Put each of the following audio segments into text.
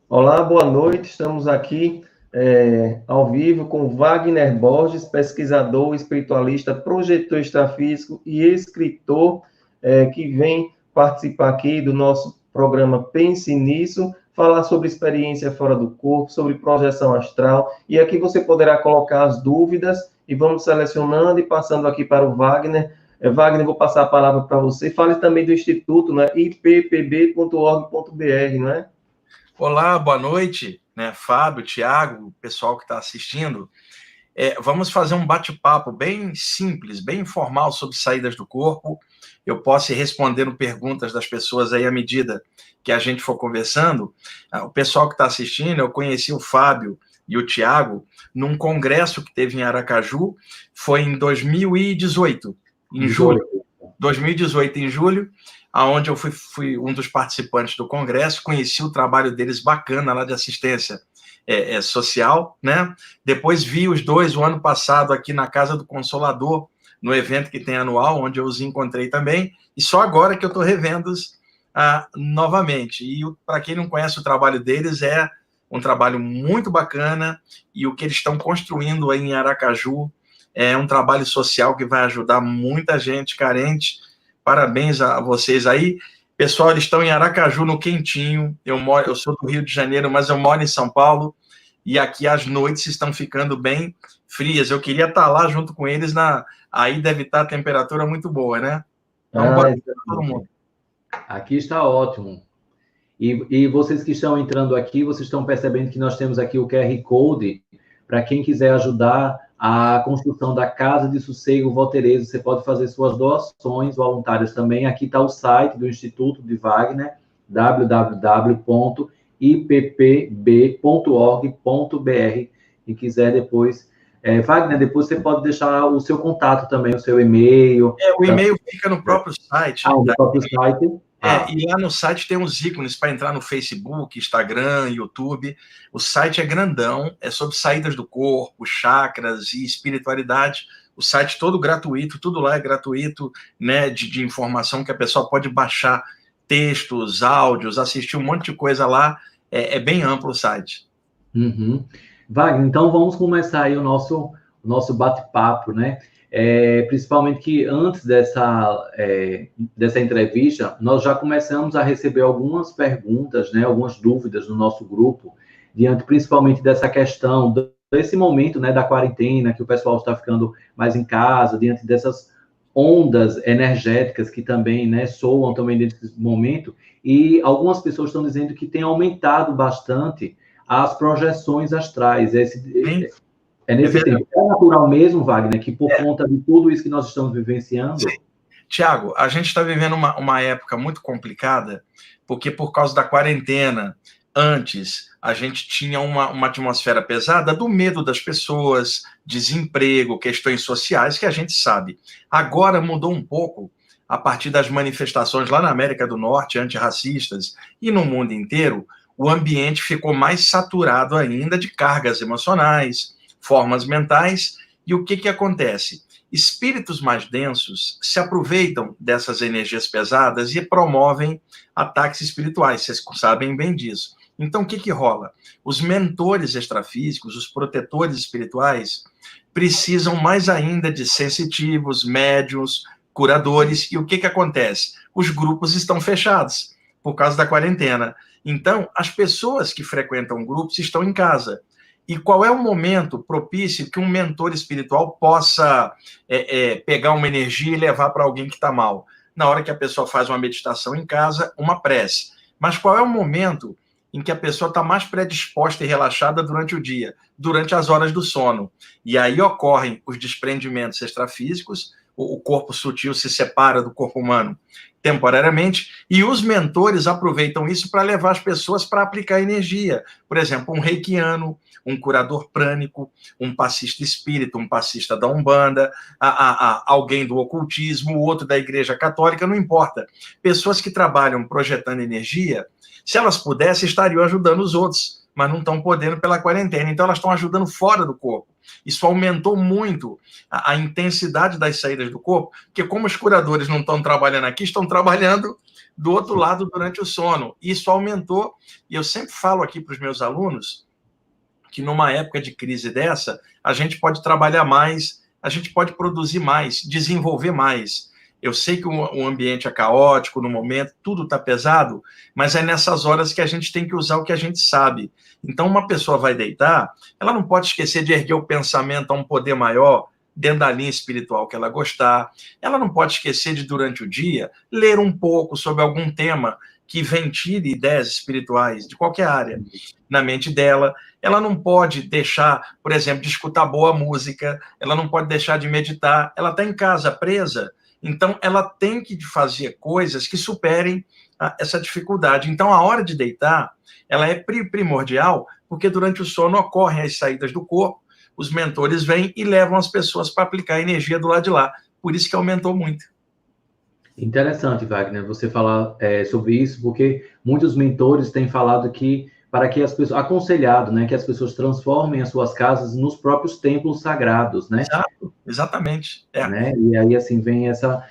Olá, boa noite. Estamos aqui ao vivo com Wagner Borges, pesquisador, espiritualista, projetor extrafísico e escritor, que vem participar aqui do nosso programa Pense Nisso, falar sobre experiência fora do corpo, sobre projeção astral, e aqui você poderá colocar as dúvidas e vamos selecionando e passando aqui para o Wagner. Wagner, vou passar a palavra para você. Fale também do Instituto, né, ippb.org.br, não é? Olá, boa noite, né, Fábio, Tiago, pessoal que está assistindo. Vamos fazer um bate-papo bem simples, bem informal sobre saídas do corpo. Eu posso ir respondendo perguntas das pessoas aí à medida que a gente for conversando. O pessoal que está assistindo, eu conheci o Fábio e o Tiago num congresso que teve em Aracaju, foi em 2018, em julho. 2018, em julho, onde eu fui um dos participantes do congresso, conheci o trabalho deles bacana lá de assistência social, né? Depois vi os dois o ano passado aqui na Casa do Consolador, no evento que tem anual, onde eu os encontrei também, e só agora que eu estou revendo-os novamente. E para quem não conhece o trabalho deles, é um trabalho muito bacana, e o que eles estão construindo aí em Aracaju é um trabalho social que vai ajudar muita gente carente. Parabéns a vocês aí. Pessoal, eles estão em Aracaju, no quentinho. Eu sou do Rio de Janeiro, mas eu moro em São Paulo. E aqui as noites estão ficando bem frias. Eu queria estar lá junto com eles. Aí deve estar a temperatura muito boa, né? Então, boa noite a todo mundo. Aqui está ótimo. E vocês que estão entrando aqui, vocês estão percebendo que nós temos aqui o QR Code para quem quiser ajudar a construção da Casa de Sossego Voltereza. Você pode fazer suas doações voluntárias também. Aqui está o site do Instituto de Wagner, www.ippb.org.br. E quiser depois... Wagner, depois você pode deixar o seu contato também, o seu e-mail. O e-mail fica no próprio site. No próprio site. E lá no site tem uns ícones para entrar no Facebook, Instagram, YouTube. O site é grandão, é sobre saídas do corpo, chakras e espiritualidade. O site todo gratuito, tudo lá é gratuito, né, de informação que a pessoa pode baixar textos, áudios, assistir um monte de coisa lá. É bem amplo o site. Uhum. Wagner, então vamos começar aí o nosso bate-papo, né? Principalmente que antes dessa entrevista, nós já começamos a receber algumas perguntas, né, algumas dúvidas no nosso grupo, diante principalmente dessa questão, desse momento, né, da quarentena, que o pessoal está ficando mais em casa, diante dessas ondas energéticas que também, né, soam também nesse momento, e algumas pessoas estão dizendo que tem aumentado bastante as projeções astrais. É nesse tempo. É natural mesmo, Wagner, que por conta de tudo isso que nós estamos vivenciando? Sim. Tiago, a gente está vivendo uma época muito complicada, porque por causa da quarentena, antes a gente tinha uma atmosfera pesada do medo das pessoas, desemprego, questões sociais, que a gente sabe. Agora mudou um pouco a partir das manifestações lá na América do Norte, antirracistas, e no mundo inteiro, o ambiente ficou mais saturado ainda de cargas emocionais, formas mentais, e o que acontece? Espíritos mais densos se aproveitam dessas energias pesadas e promovem ataques espirituais, vocês sabem bem disso. Então, o que rola? Os mentores extrafísicos, os protetores espirituais, precisam mais ainda de sensitivos, médiuns, curadores, e o que acontece? Os grupos estão fechados por causa da quarentena. Então, as pessoas que frequentam grupos estão em casa. E qual é o momento propício que um mentor espiritual possa pegar uma energia e levar para alguém que está mal? Na hora que a pessoa faz uma meditação em casa, uma prece. Mas qual é o momento em que a pessoa está mais predisposta e relaxada durante o dia? Durante as horas do sono. E aí ocorrem os desprendimentos extrafísicos, o corpo sutil se separa do corpo humano temporariamente, e os mentores aproveitam isso para levar as pessoas para aplicar energia. Por exemplo, um reikiano, um curador prânico, um passista espírita, um passista da Umbanda, alguém do ocultismo, outro da Igreja Católica, não importa. Pessoas que trabalham projetando energia, se elas pudessem, estariam ajudando os outros, mas não estão podendo pela quarentena. Então, elas estão ajudando fora do corpo. Isso aumentou muito a intensidade das saídas do corpo, porque como os curadores não estão trabalhando aqui, estão trabalhando do outro lado durante o sono. Isso aumentou, e eu sempre falo aqui para os meus alunos que numa época de crise dessa, a gente pode trabalhar mais, a gente pode produzir mais, desenvolver mais. Eu sei que o ambiente é caótico no momento, tudo está pesado, mas é nessas horas que a gente tem que usar o que a gente sabe. Então, uma pessoa vai deitar, ela não pode esquecer de erguer o pensamento a um poder maior, dentro da linha espiritual que ela gostar. Ela não pode esquecer de, durante o dia, ler um pouco sobre algum tema que ventile ideias espirituais de qualquer área na mente dela. Ela não pode deixar, por exemplo, de escutar boa música, ela não pode deixar de meditar, ela está em casa presa, então ela tem que fazer coisas que superem essa dificuldade. Então, a hora de deitar, ela é primordial, porque durante o sono ocorrem as saídas do corpo, os mentores vêm e levam as pessoas para aplicar a energia do lado de lá. Por isso que aumentou muito. Interessante, Wagner, você falar sobre isso, porque muitos mentores têm falado que, para que as pessoas, aconselhado, né, que as pessoas transformem as suas casas nos próprios templos sagrados, né? Exato, exatamente. Né? E aí, assim, vem essa...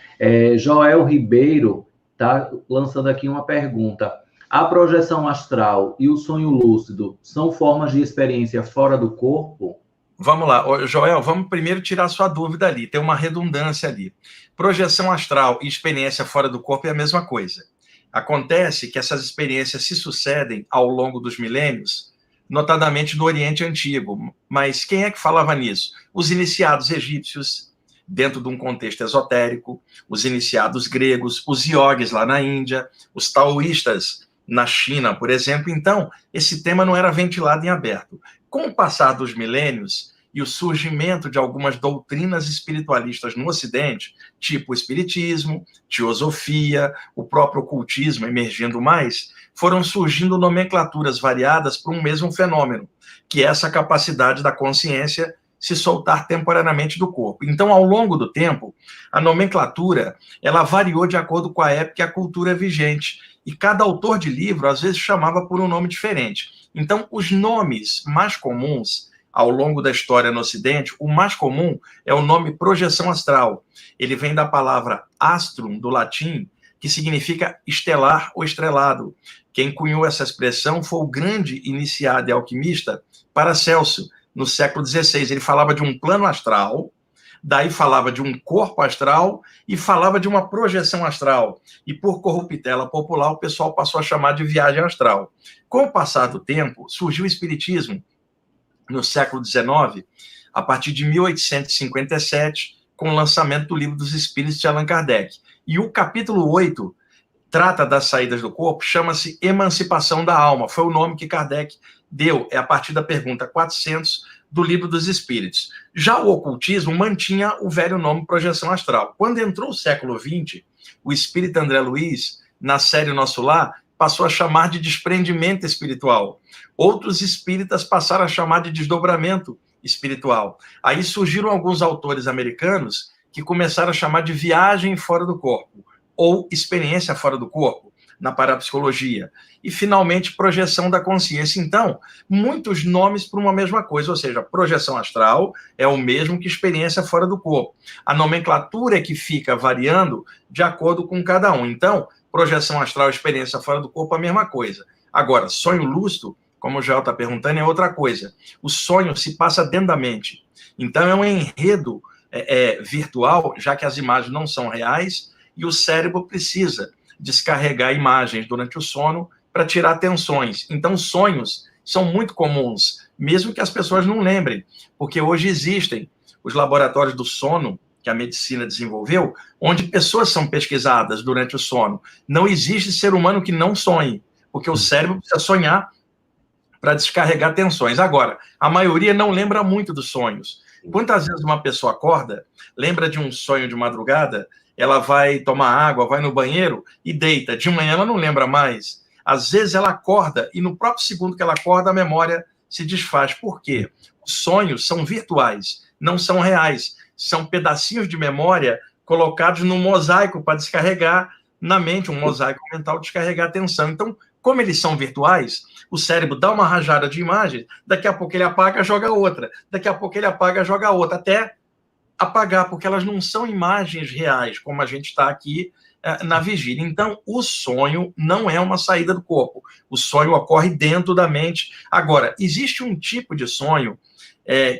Joel Ribeiro tá lançando aqui uma pergunta. A projeção astral e o sonho lúcido são formas de experiência fora do corpo? Vamos lá, Joel, vamos primeiro tirar sua dúvida ali, tem uma redundância ali. Projeção astral e experiência fora do corpo é a mesma coisa. Acontece que essas experiências se sucedem ao longo dos milênios, notadamente no Oriente Antigo. Mas quem é que falava nisso? Os iniciados egípcios, dentro de um contexto esotérico, os iniciados gregos, os iogues lá na Índia, os taoístas na China, por exemplo. Então, esse tema não era ventilado em aberto. Com o passar dos milênios e o surgimento de algumas doutrinas espiritualistas no Ocidente, tipo o espiritismo, teosofia, o próprio ocultismo emergindo mais, foram surgindo nomenclaturas variadas para um mesmo fenômeno, que é essa capacidade da consciência se soltar temporariamente do corpo. Então, ao longo do tempo, a nomenclatura ela variou de acordo com a época e a cultura vigente, e cada autor de livro, às vezes, chamava por um nome diferente. Então, os nomes mais comuns ao longo da história no Ocidente, o mais comum é o nome projeção astral. Ele vem da palavra astrum, do latim, que significa estelar ou estrelado. Quem cunhou essa expressão foi o grande iniciado e alquimista Paracelso, no século XVI. Ele falava de um plano astral, daí falava de um corpo astral e falava de uma projeção astral. E por corruptela popular, o pessoal passou a chamar de viagem astral. Com o passar do tempo, surgiu o espiritismo no século XIX, a partir de 1857, com o lançamento do Livro dos Espíritos de Allan Kardec. E o capítulo 8 trata das saídas do corpo, chama-se Emancipação da Alma. Foi o nome que Kardec deu, é a partir da pergunta 400 do Livro dos Espíritos. Já o ocultismo mantinha o velho nome projeção astral. Quando entrou o século XX, o espírita André Luiz, na série Nosso Lar, passou a chamar de desprendimento espiritual. Outros espíritas passaram a chamar de desdobramento espiritual. Aí surgiram alguns autores americanos que começaram a chamar de viagem fora do corpo, ou experiência fora do corpo, na parapsicologia. E, finalmente, projeção da consciência. Então, muitos nomes para uma mesma coisa, ou seja, projeção astral é o mesmo que experiência fora do corpo. A nomenclatura é que fica variando de acordo com cada um. Então, projeção astral, experiência fora do corpo, a mesma coisa. Agora, sonho lúcido, como o Joel está perguntando, é outra coisa. O sonho se passa dentro da mente. Então, é um enredo virtual, já que as imagens não são reais, e o cérebro precisa descarregar imagens durante o sono para tirar tensões. Então, sonhos são muito comuns, mesmo que as pessoas não lembrem, porque hoje existem os laboratórios do sono, que a medicina desenvolveu, onde pessoas são pesquisadas durante o sono. Não existe ser humano que não sonhe, porque o cérebro precisa sonhar para descarregar tensões. Agora, a maioria não lembra muito dos sonhos. Quantas vezes uma pessoa acorda, lembra de um sonho de madrugada, ela vai tomar água, vai no banheiro e deita. De manhã ela não lembra mais. Às vezes ela acorda e no próprio segundo que ela acorda, a memória se desfaz. Por quê? Os sonhos são virtuais, não são reais. São pedacinhos de memória colocados num mosaico para descarregar na mente, um mosaico mental, descarregar a tensão. Então, como eles são virtuais, o cérebro dá uma rajada de imagem, daqui a pouco ele apaga, joga outra, daqui a pouco ele apaga, joga outra, até apagar, porque elas não são imagens reais, como a gente está aqui na vigília. Então, o sonho não é uma saída do corpo. O sonho ocorre dentro da mente. Agora, existe um tipo de sonho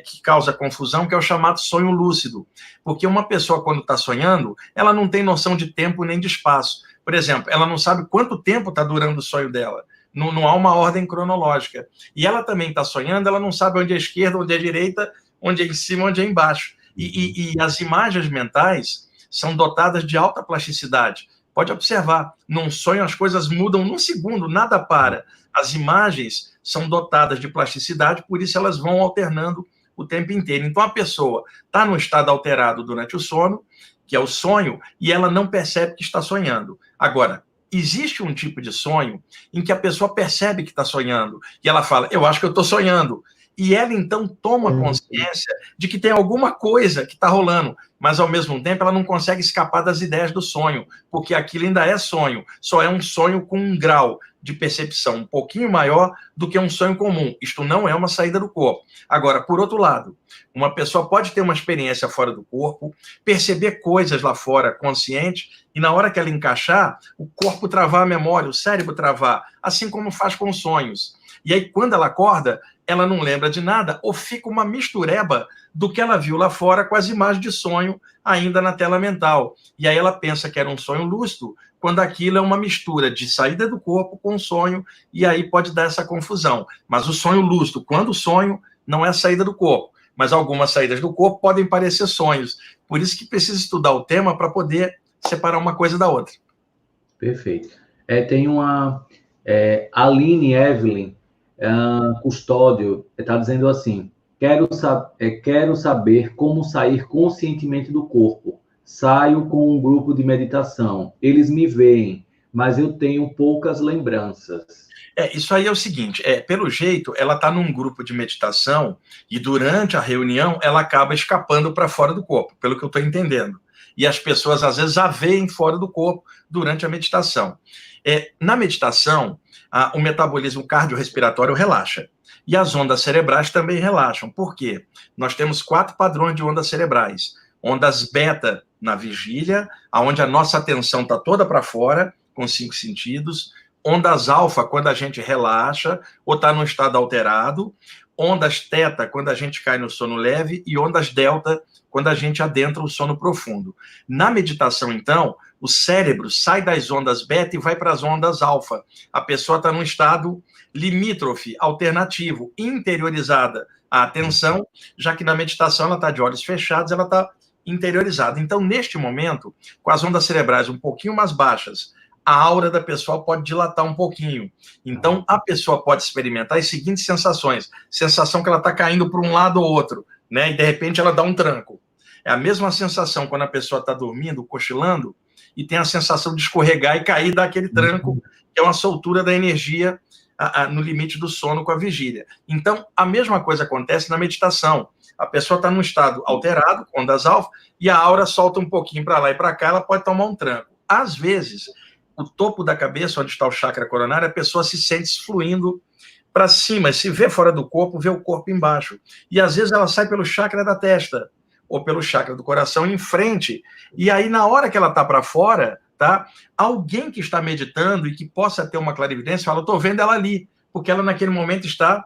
que causa confusão, que é o chamado sonho lúcido. Porque uma pessoa, quando está sonhando, ela não tem noção de tempo nem de espaço. Por exemplo, ela não sabe quanto tempo está durando o sonho dela. Não há uma ordem cronológica. E ela também está sonhando, ela não sabe onde é a esquerda, onde é a direita, onde é em cima, onde é embaixo. E as imagens mentais são dotadas de alta plasticidade. Pode observar, num sonho as coisas mudam num segundo, nada para. As imagens são dotadas de plasticidade, por isso elas vão alternando o tempo inteiro. Então a pessoa está num estado alterado durante o sono, que é o sonho, e ela não percebe que está sonhando. Agora, existe um tipo de sonho em que a pessoa percebe que está sonhando, e ela fala, eu acho que eu estou sonhando. E ela, então, toma consciência de que tem alguma coisa que está rolando, mas, ao mesmo tempo, ela não consegue escapar das ideias do sonho, porque aquilo ainda é sonho, só é um sonho com um grau de percepção um pouquinho maior do que um sonho comum. Isto não é uma saída do corpo. Agora, por outro lado, uma pessoa pode ter uma experiência fora do corpo, perceber coisas lá fora consciente, e na hora que ela encaixar, o corpo travar a memória, o cérebro travar, assim como faz com sonhos. E aí, quando ela acorda, ela não lembra de nada, ou fica uma mistureba do que ela viu lá fora com as imagens de sonho ainda na tela mental. E aí ela pensa que era um sonho lúcido, quando aquilo é uma mistura de saída do corpo com sonho, e aí pode dar essa confusão. Mas o sonho lúcido, quando o sonho, não é a saída do corpo, mas algumas saídas do corpo podem parecer sonhos. Por isso que precisa estudar o tema para poder separar uma coisa da outra. Perfeito. Tem uma Aline Evelyn, Custódio, está dizendo assim, quero saber como sair conscientemente do corpo. Saio com um grupo de meditação. Eles me veem, mas eu tenho poucas lembranças. Isso aí é o seguinte, pelo jeito, ela está num grupo de meditação e durante a reunião ela acaba escapando para fora do corpo, pelo que eu estou entendendo. E as pessoas, às vezes, a veem fora do corpo durante a meditação. Na meditação, o metabolismo cardiorrespiratório relaxa. E as ondas cerebrais também relaxam. Por quê? Nós temos 4 padrões de ondas cerebrais. Ondas beta na vigília, onde a nossa atenção está toda para fora, com 5 sentidos. Ondas alfa, quando a gente relaxa ou está num estado alterado. Ondas teta, quando a gente cai no sono leve. E ondas delta, quando a gente adentra o sono profundo. Na meditação, então, o cérebro sai das ondas beta e vai para as ondas alfa. A pessoa está num estado limítrofe, alternativo, interiorizada a atenção, já que na meditação ela está de olhos fechados, ela está interiorizada. Então, neste momento, com as ondas cerebrais um pouquinho mais baixas, a aura da pessoa pode dilatar um pouquinho. Então, a pessoa pode experimentar as seguintes sensações. Sensação que ela está caindo para um lado ou outro, né? E, de repente, ela dá um tranco. É a mesma sensação quando a pessoa está dormindo, cochilando, e tem a sensação de escorregar e cair, dá aquele tranco, que é uma soltura da energia no limite do sono com a vigília. Então, a mesma coisa acontece na meditação. A pessoa está num estado alterado, com ondas alfa, e a aura solta um pouquinho para lá e para cá, ela pode tomar um tranco. Às vezes, o topo da cabeça, onde está o chakra coronário, a pessoa se sente fluindo para cima, se vê fora do corpo, vê o corpo embaixo. E às vezes ela sai pelo chakra da testa, ou pelo chakra do coração em frente, e aí na hora que ela está para fora, tá? Alguém que está meditando e que possa ter uma clarividência fala, eu estou vendo ela ali, porque ela naquele momento está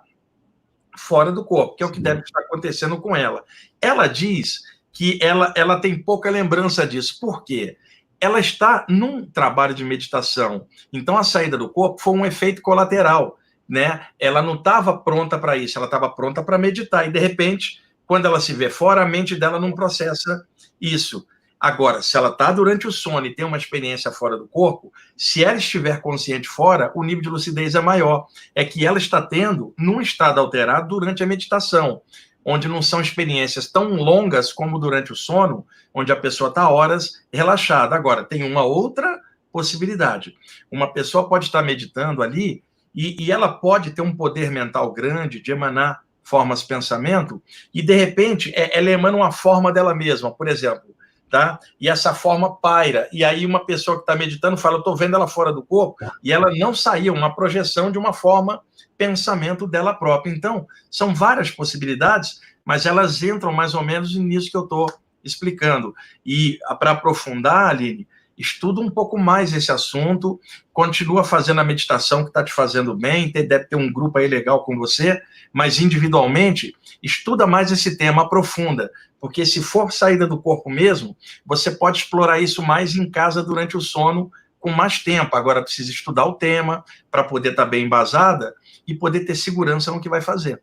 fora do corpo, que é o que deve estar acontecendo com ela. Ela diz que ela tem pouca lembrança disso. Por quê? Ela está num trabalho de meditação, então a saída do corpo foi um efeito colateral, né? Ela não estava pronta para isso, ela estava pronta para meditar, e de repente, quando ela se vê fora, a mente dela não processa isso. Agora, se ela está durante o sono e tem uma experiência fora do corpo, se ela estiver consciente fora, o nível de lucidez é maior. É que ela está tendo num estado alterado durante a meditação, onde não são experiências tão longas como durante o sono, onde a pessoa está horas relaxada. Agora, tem uma outra possibilidade. Uma pessoa pode estar meditando ali e ela pode ter um poder mental grande de emanar formas de pensamento e, de repente, ela emana uma forma dela mesma, por exemplo, tá? E essa forma paira. E aí uma pessoa que está meditando fala, eu estou vendo ela fora do corpo, e ela não saiu, uma projeção de uma forma pensamento dela própria. Então, são várias possibilidades, mas elas entram mais ou menos nisso que eu estou explicando. E para aprofundar, Aline, estuda um pouco mais esse assunto, continua fazendo a meditação que está te fazendo bem, deve ter um grupo aí legal com você, mas individualmente, estuda mais esse tema, aprofunda, porque se for saída do corpo mesmo, você pode explorar isso mais em casa durante o sono, com mais tempo. Agora precisa estudar o tema, para poder estar bem embasada, e poder ter segurança no que vai fazer.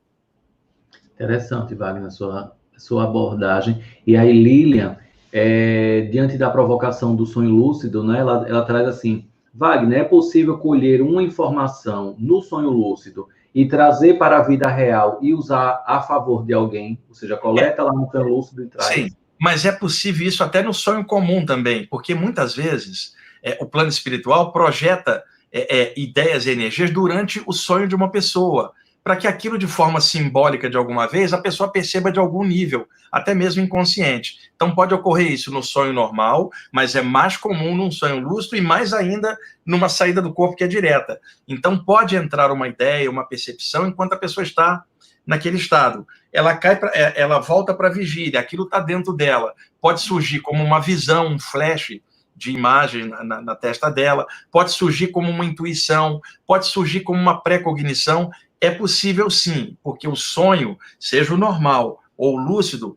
Interessante, Wagner, sua abordagem. E aí, Lilian, diante da provocação do sonho lúcido, né, ela traz assim, Wagner, é possível colher uma informação no sonho lúcido e trazer para a vida real e usar a favor de alguém? Ou seja, coleta lá no sonho lúcido e traz. Sim, mas é possível isso até no sonho comum também, porque muitas vezes o plano espiritual projeta ideias e energias durante o sonho de uma pessoa, para que aquilo de forma simbólica de alguma vez a pessoa perceba de algum nível, até mesmo inconsciente. Então pode ocorrer isso no sonho normal, mas é mais comum num sonho lúcido e mais ainda numa saída do corpo que é direta. Então pode entrar uma ideia, uma percepção enquanto a pessoa está naquele estado. Ela volta para a vigília, aquilo está dentro dela. Pode surgir como uma visão, um flash de imagem na testa dela, pode surgir como uma intuição, pode surgir como uma pré-cognição. É possível sim, porque o sonho, seja o normal ou o lúcido,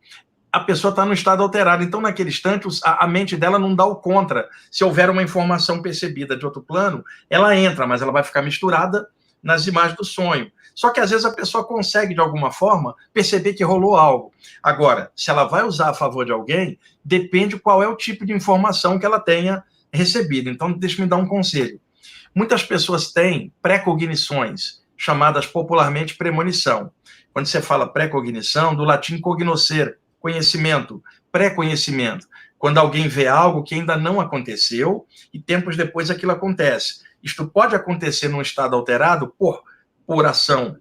a pessoa está no estado alterado. Então, naquele instante, a mente dela não dá o contra. Se houver uma informação percebida de outro plano, ela entra, mas ela vai ficar misturada nas imagens do sonho. Só que, às vezes, a pessoa consegue, de alguma forma, perceber que rolou algo. Agora, se ela vai usar a favor de alguém, depende qual é o tipo de informação que ela tenha recebido. Então, deixa-me dar um conselho. Muitas pessoas têm pré-cognições, chamadas popularmente premonição. Quando você fala pré-cognição, do latim cognoscere, conhecimento, pré-conhecimento. Quando alguém vê algo que ainda não aconteceu e tempos depois aquilo acontece. Isto pode acontecer num estado alterado por ação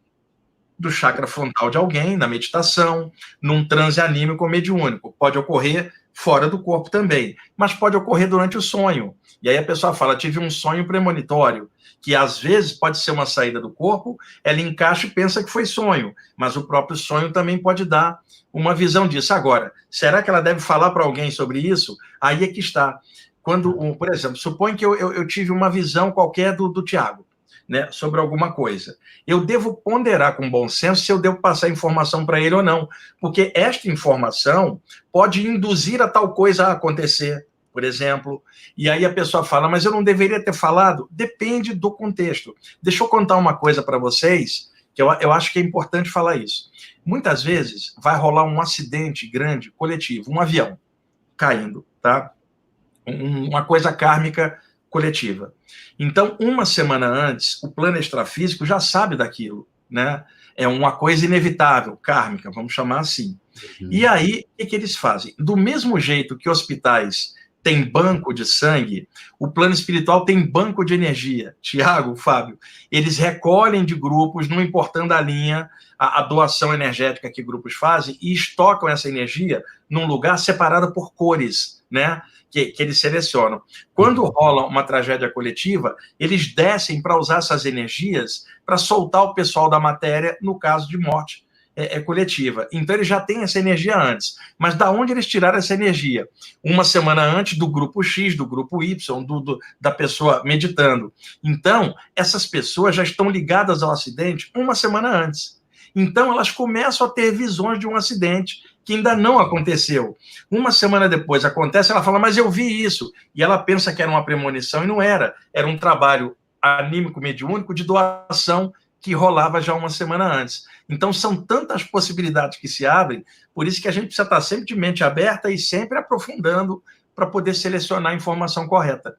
do chakra frontal de alguém, na meditação, num transe anímico ou mediúnico. Pode ocorrer fora do corpo também, mas pode ocorrer durante o sonho. E aí a pessoa fala, tive um sonho premonitório, que às vezes pode ser uma saída do corpo, ela encaixa e pensa que foi sonho, mas o próprio sonho também pode dar uma visão disso. Agora, será que ela deve falar para alguém sobre isso? Aí é que está. Quando, por exemplo, supõe que eu tive uma visão qualquer do Tiago, né, sobre alguma coisa. Eu devo ponderar com bom senso se eu devo passar informação para ele ou não, porque esta informação pode induzir a tal coisa a acontecer, por exemplo, e aí a pessoa fala, mas eu não deveria ter falado? Depende do contexto. Deixa eu contar uma coisa para vocês, que eu acho que é importante falar isso. Muitas vezes vai rolar um acidente grande, coletivo, um avião caindo, tá? Uma coisa kármica coletiva. Então, uma semana antes, o plano extrafísico já sabe daquilo, né? É uma coisa inevitável, kármica, vamos chamar assim. E aí, o que eles fazem? Do mesmo jeito que hospitais têm banco de sangue, o plano espiritual tem banco de energia. Tiago, Fábio, eles recolhem de grupos, não importando a linha, a doação energética que grupos fazem, e estocam essa energia num lugar separado por cores, né? Que eles selecionam. Quando rola uma tragédia coletiva, eles descem para usar essas energias para soltar o pessoal da matéria no caso de morte coletiva. Então, eles já têm essa energia antes. Mas da onde eles tiraram essa energia? Uma semana antes do grupo X, do grupo Y, da pessoa meditando. Então, essas pessoas já estão ligadas ao acidente uma semana antes. Então, elas começam a ter visões de um acidente que ainda não aconteceu. Uma semana depois acontece, ela fala, mas eu vi isso. E ela pensa que era uma premonição e não era. Era um trabalho anímico mediúnico de doação que rolava já uma semana antes. Então, são tantas possibilidades que se abrem, por isso que a gente precisa estar sempre de mente aberta e sempre aprofundando para poder selecionar a informação correta.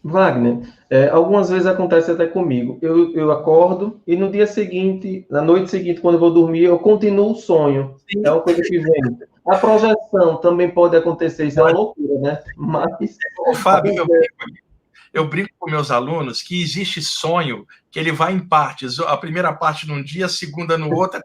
Wagner, algumas vezes acontece até comigo. Eu acordo e no dia seguinte, na noite seguinte, quando eu vou dormir, eu continuo o sonho. Sim. É uma coisa que vem. A projeção também pode acontecer, isso é uma loucura, né? Mas... Fábio, eu brinco com meus alunos que existe sonho que ele vai em partes. A primeira parte num dia, a segunda no outro.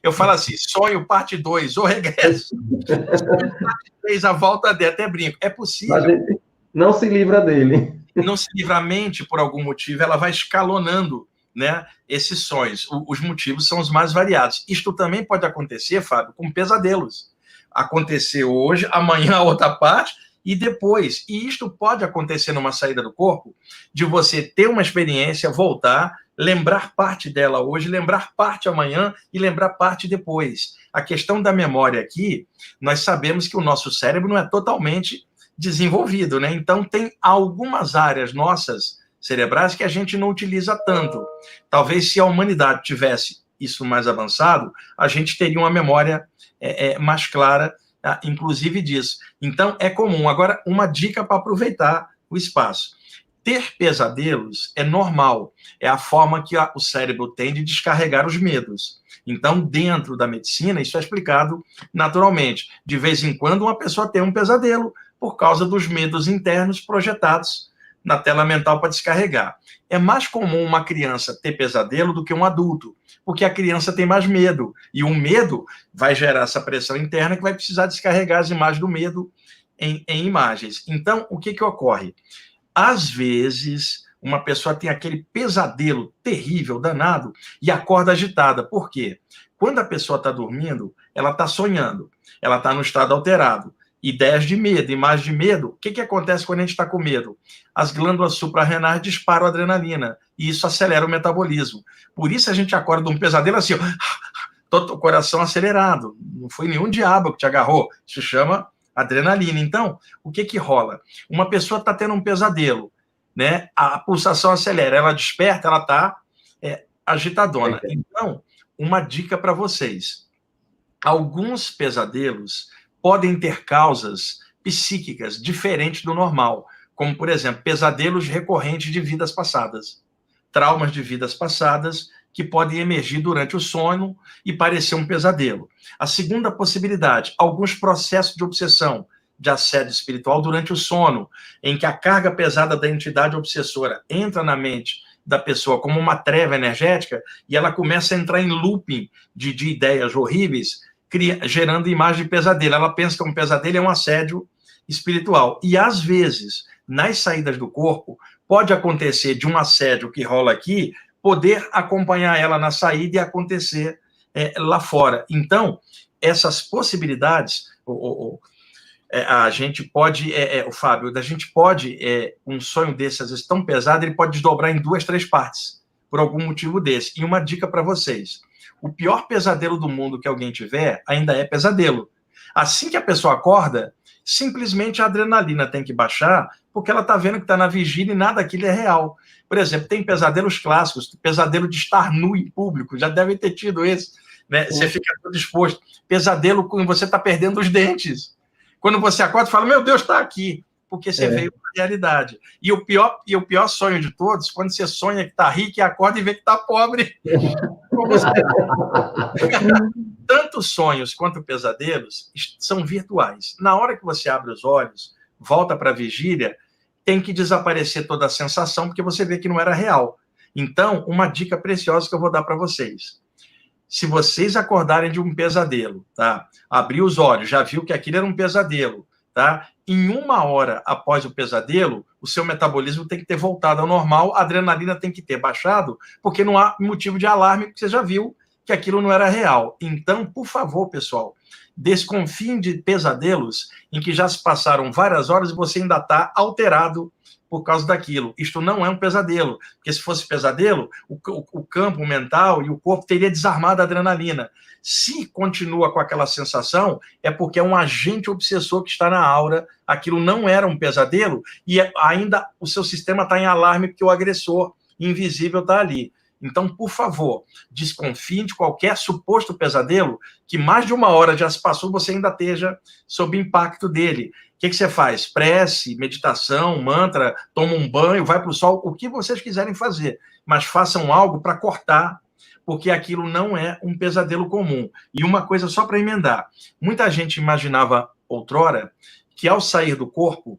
Eu falo assim, sonho parte 2, o regresso. Parte 3, a volta dele. Até brinco. É possível. A gente não se livra dele. Não se livra a mente, por algum motivo, ela vai escalonando, né, esses sonhos. Os motivos são os mais variados. Isto também pode acontecer, Fábio, com pesadelos. Aconteceu hoje, amanhã a outra parte, e depois. E isto pode acontecer numa saída do corpo, de você ter uma experiência, voltar, lembrar parte dela hoje, lembrar parte amanhã e lembrar parte depois. A questão da memória aqui, nós sabemos que o nosso cérebro não é totalmente desenvolvido, né? Então, tem algumas áreas nossas cerebrais que a gente não utiliza tanto. Talvez se a humanidade tivesse isso mais avançado, a gente teria uma memória mais clara, inclusive disso. Então, é comum. Agora, uma dica para aproveitar o espaço. Ter pesadelos é normal, é a forma que o cérebro tem de descarregar os medos. Então, dentro da medicina, isso é explicado naturalmente. De vez em quando, uma pessoa tem um pesadelo por causa dos medos internos projetados na tela mental para descarregar. É mais comum uma criança ter pesadelo do que um adulto, porque a criança tem mais medo, e o medo vai gerar essa pressão interna que vai precisar descarregar as imagens do medo em imagens. Então, o que ocorre? Às vezes, uma pessoa tem aquele pesadelo terrível, danado, e acorda agitada. Por quê? Quando a pessoa está dormindo, ela está sonhando, ela está no estado alterado. Ideias de medo, imagens de medo. O que acontece quando a gente está com medo? As glândulas suprarrenais disparam adrenalina, e isso acelera o metabolismo. Por isso a gente acorda de um pesadelo assim, todo o coração acelerado. Não foi nenhum diabo que te agarrou. Isso chama adrenalina. Então, o que rola? Uma pessoa está tendo um pesadelo, né? A pulsação acelera, ela desperta, ela está agitadona. Então, uma dica para vocês. Alguns pesadelos podem ter causas psíquicas diferentes do normal, como, por exemplo, pesadelos recorrentes de vidas passadas, traumas de vidas passadas que podem emergir durante o sono e parecer um pesadelo. A segunda possibilidade, alguns processos de obsessão, de assédio espiritual durante o sono, em que a carga pesada da entidade obsessora entra na mente da pessoa como uma treva energética e ela começa a entrar em looping de ideias horríveis, gerando imagem de pesadelo. Ela pensa que um pesadelo é um assédio espiritual. E, às vezes, nas saídas do corpo, pode acontecer de um assédio que rola aqui, poder acompanhar ela na saída e acontecer lá fora. Então, essas possibilidades, a gente pode, Fábio, a gente pode, um sonho desse, às vezes, tão pesado, ele pode desdobrar em 2, 3 partes, por algum motivo desse. E uma dica para vocês. O pior pesadelo do mundo que alguém tiver ainda é pesadelo. Assim que a pessoa acorda, simplesmente a adrenalina tem que baixar, porque ela está vendo que está na vigília e nada daquilo é real. Por exemplo, tem pesadelos clássicos, pesadelo de estar nu em público, já deve ter tido esse, né? Você fica todo exposto. Pesadelo quando você está perdendo os dentes. Quando você acorda, fala, meu Deus, está aqui, porque você veio para a realidade. E o pior sonho de todos, quando você sonha que está rico e acorda e vê que está pobre. Tanto sonhos quanto pesadelos são virtuais. Na hora que você abre os olhos, volta para a vigília, tem que desaparecer toda a sensação, porque você vê que não era real. Então, uma dica preciosa que eu vou dar para vocês. Se vocês acordarem de um pesadelo, tá? Abrir os olhos, já viu que aquilo era um pesadelo, tá? Em 1 hora após o pesadelo, o seu metabolismo tem que ter voltado ao normal, a adrenalina tem que ter baixado, porque não há motivo de alarme, porque você já viu que aquilo não era real. Então, por favor, pessoal, desconfiem de pesadelos em que já se passaram várias horas e você ainda está alterado por causa daquilo. Isto não é um pesadelo, porque se fosse pesadelo, o campo mental e o corpo teria desarmado a adrenalina. Se continua com aquela sensação, é porque é um agente obsessor que está na aura, aquilo não era um pesadelo, e ainda o seu sistema está em alarme porque o agressor invisível está ali. Então, por favor, desconfie de qualquer suposto pesadelo que mais de 1 hora já se passou, você ainda esteja sob impacto dele. O que você faz? Prece, meditação, mantra, toma um banho, vai para o sol, o que vocês quiserem fazer, mas façam algo para cortar, porque aquilo não é um pesadelo comum. E uma coisa só para emendar, muita gente imaginava outrora que ao sair do corpo,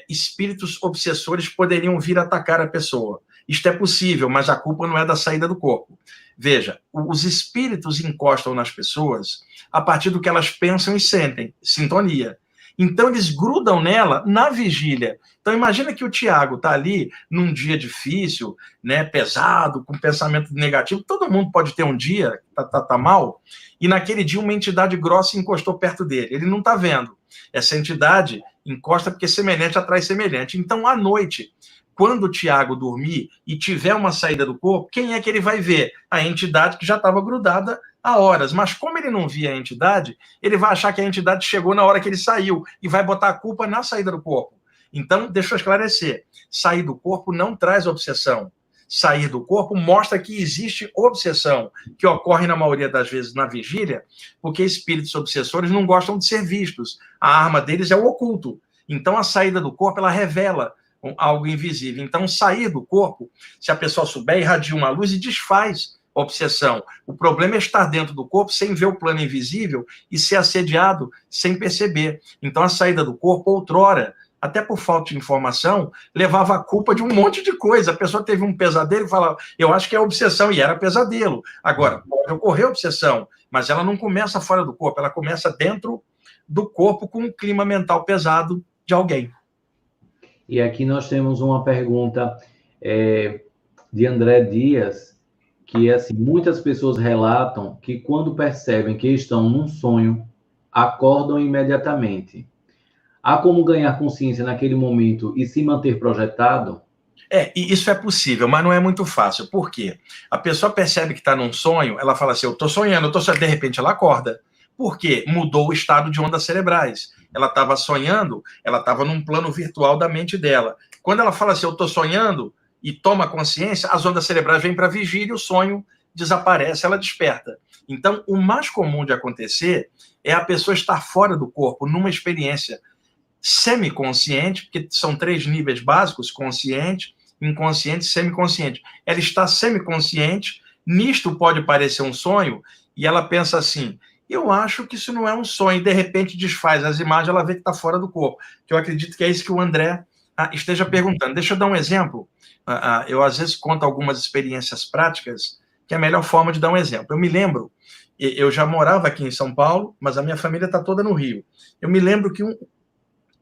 espíritos obsessores poderiam vir atacar a pessoa. Isto é possível, mas a culpa não é da saída do corpo. Veja, os espíritos encostam nas pessoas a partir do que elas pensam e sentem, sintonia. Então, eles grudam nela na vigília. Então, imagina que o Tiago está ali num dia difícil, né, pesado, com pensamento negativo. Todo mundo pode ter um dia que tá mal, e naquele dia uma entidade grossa encostou perto dele. Ele não está vendo. Essa entidade encosta porque semelhante atrai semelhante. Então, à noite, quando o Tiago dormir e tiver uma saída do corpo, quem é que ele vai ver? A entidade que já estava grudada há horas. Mas como ele não via a entidade, ele vai achar que a entidade chegou na hora que ele saiu e vai botar a culpa na saída do corpo. Então, deixa eu esclarecer. Sair do corpo não traz obsessão. Sair do corpo mostra que existe obsessão, que ocorre na maioria das vezes na vigília, porque espíritos obsessores não gostam de ser vistos. A arma deles é o oculto. Então, a saída do corpo, ela revela algo invisível. Então, sair do corpo, se a pessoa souber, irradia uma luz e desfaz a obsessão. O problema é estar dentro do corpo sem ver o plano invisível e ser assediado sem perceber. Então, a saída do corpo, outrora, até por falta de informação, levava a culpa de um monte de coisa. A pessoa teve um pesadelo e falava, eu acho que é obsessão, e era pesadelo. Agora, pode ocorrer obsessão, mas ela não começa fora do corpo, ela começa dentro do corpo com um clima mental pesado de alguém. E aqui nós temos uma pergunta de André Dias, que é assim, muitas pessoas relatam que quando percebem que estão num sonho, acordam imediatamente. Há como ganhar consciência naquele momento e se manter projetado? E isso é possível, mas não é muito fácil. Por quê? A pessoa percebe que está num sonho, ela fala assim, eu estou sonhando, de repente ela acorda. Por quê? Mudou o estado de ondas cerebrais. Ela estava sonhando, ela estava num plano virtual da mente dela. Quando ela fala assim, eu estou sonhando, e toma consciência, as ondas cerebrais vêm para a vigília e o sonho desaparece, ela desperta. Então, o mais comum de acontecer é a pessoa estar fora do corpo, numa experiência semiconsciente, porque são 3 níveis básicos, consciente, inconsciente e semiconsciente. Ela está semiconsciente, nisto pode parecer um sonho, e ela pensa assim, eu acho que isso não é um sonho, e de repente desfaz as imagens, ela vê que está fora do corpo. Que eu acredito que é isso que o André esteja perguntando. Deixa eu dar um exemplo. Eu, às vezes, conto algumas experiências práticas, que é a melhor forma de dar um exemplo. Eu me lembro, eu já morava aqui em São Paulo, mas a minha família está toda no Rio. Eu me lembro que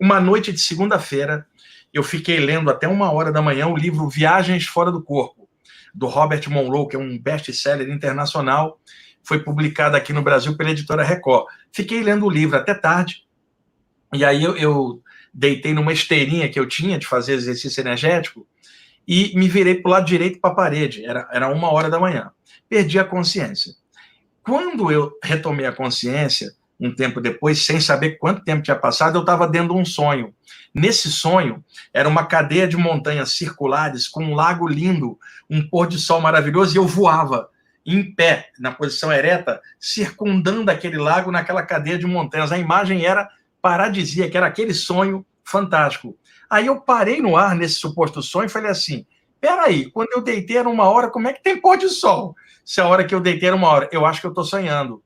uma noite de segunda-feira, eu fiquei lendo até 1h da manhã o livro Viagens Fora do Corpo, do Robert Monroe, que é um best-seller internacional, foi publicado aqui no Brasil pela editora Record. Fiquei lendo o livro até tarde, e aí eu deitei numa esteirinha que eu tinha de fazer exercício energético, e me virei para o lado direito para a parede, era 1h da manhã. Perdi a consciência. Quando eu retomei a consciência, um tempo depois, sem saber quanto tempo tinha passado, eu estava dentro de um sonho. Nesse sonho, era uma cadeia de montanhas circulares, com um lago lindo, um pôr de sol maravilhoso, e eu voava em pé, na posição ereta, circundando aquele lago naquela cadeia de montanhas. A imagem era paradisíaca, era aquele sonho fantástico. Aí eu parei no ar nesse suposto sonho e falei assim, peraí, quando eu deitei era 1h, como é que tem pôr de sol? Se a hora que eu deitei era 1h, eu acho que eu estou sonhando.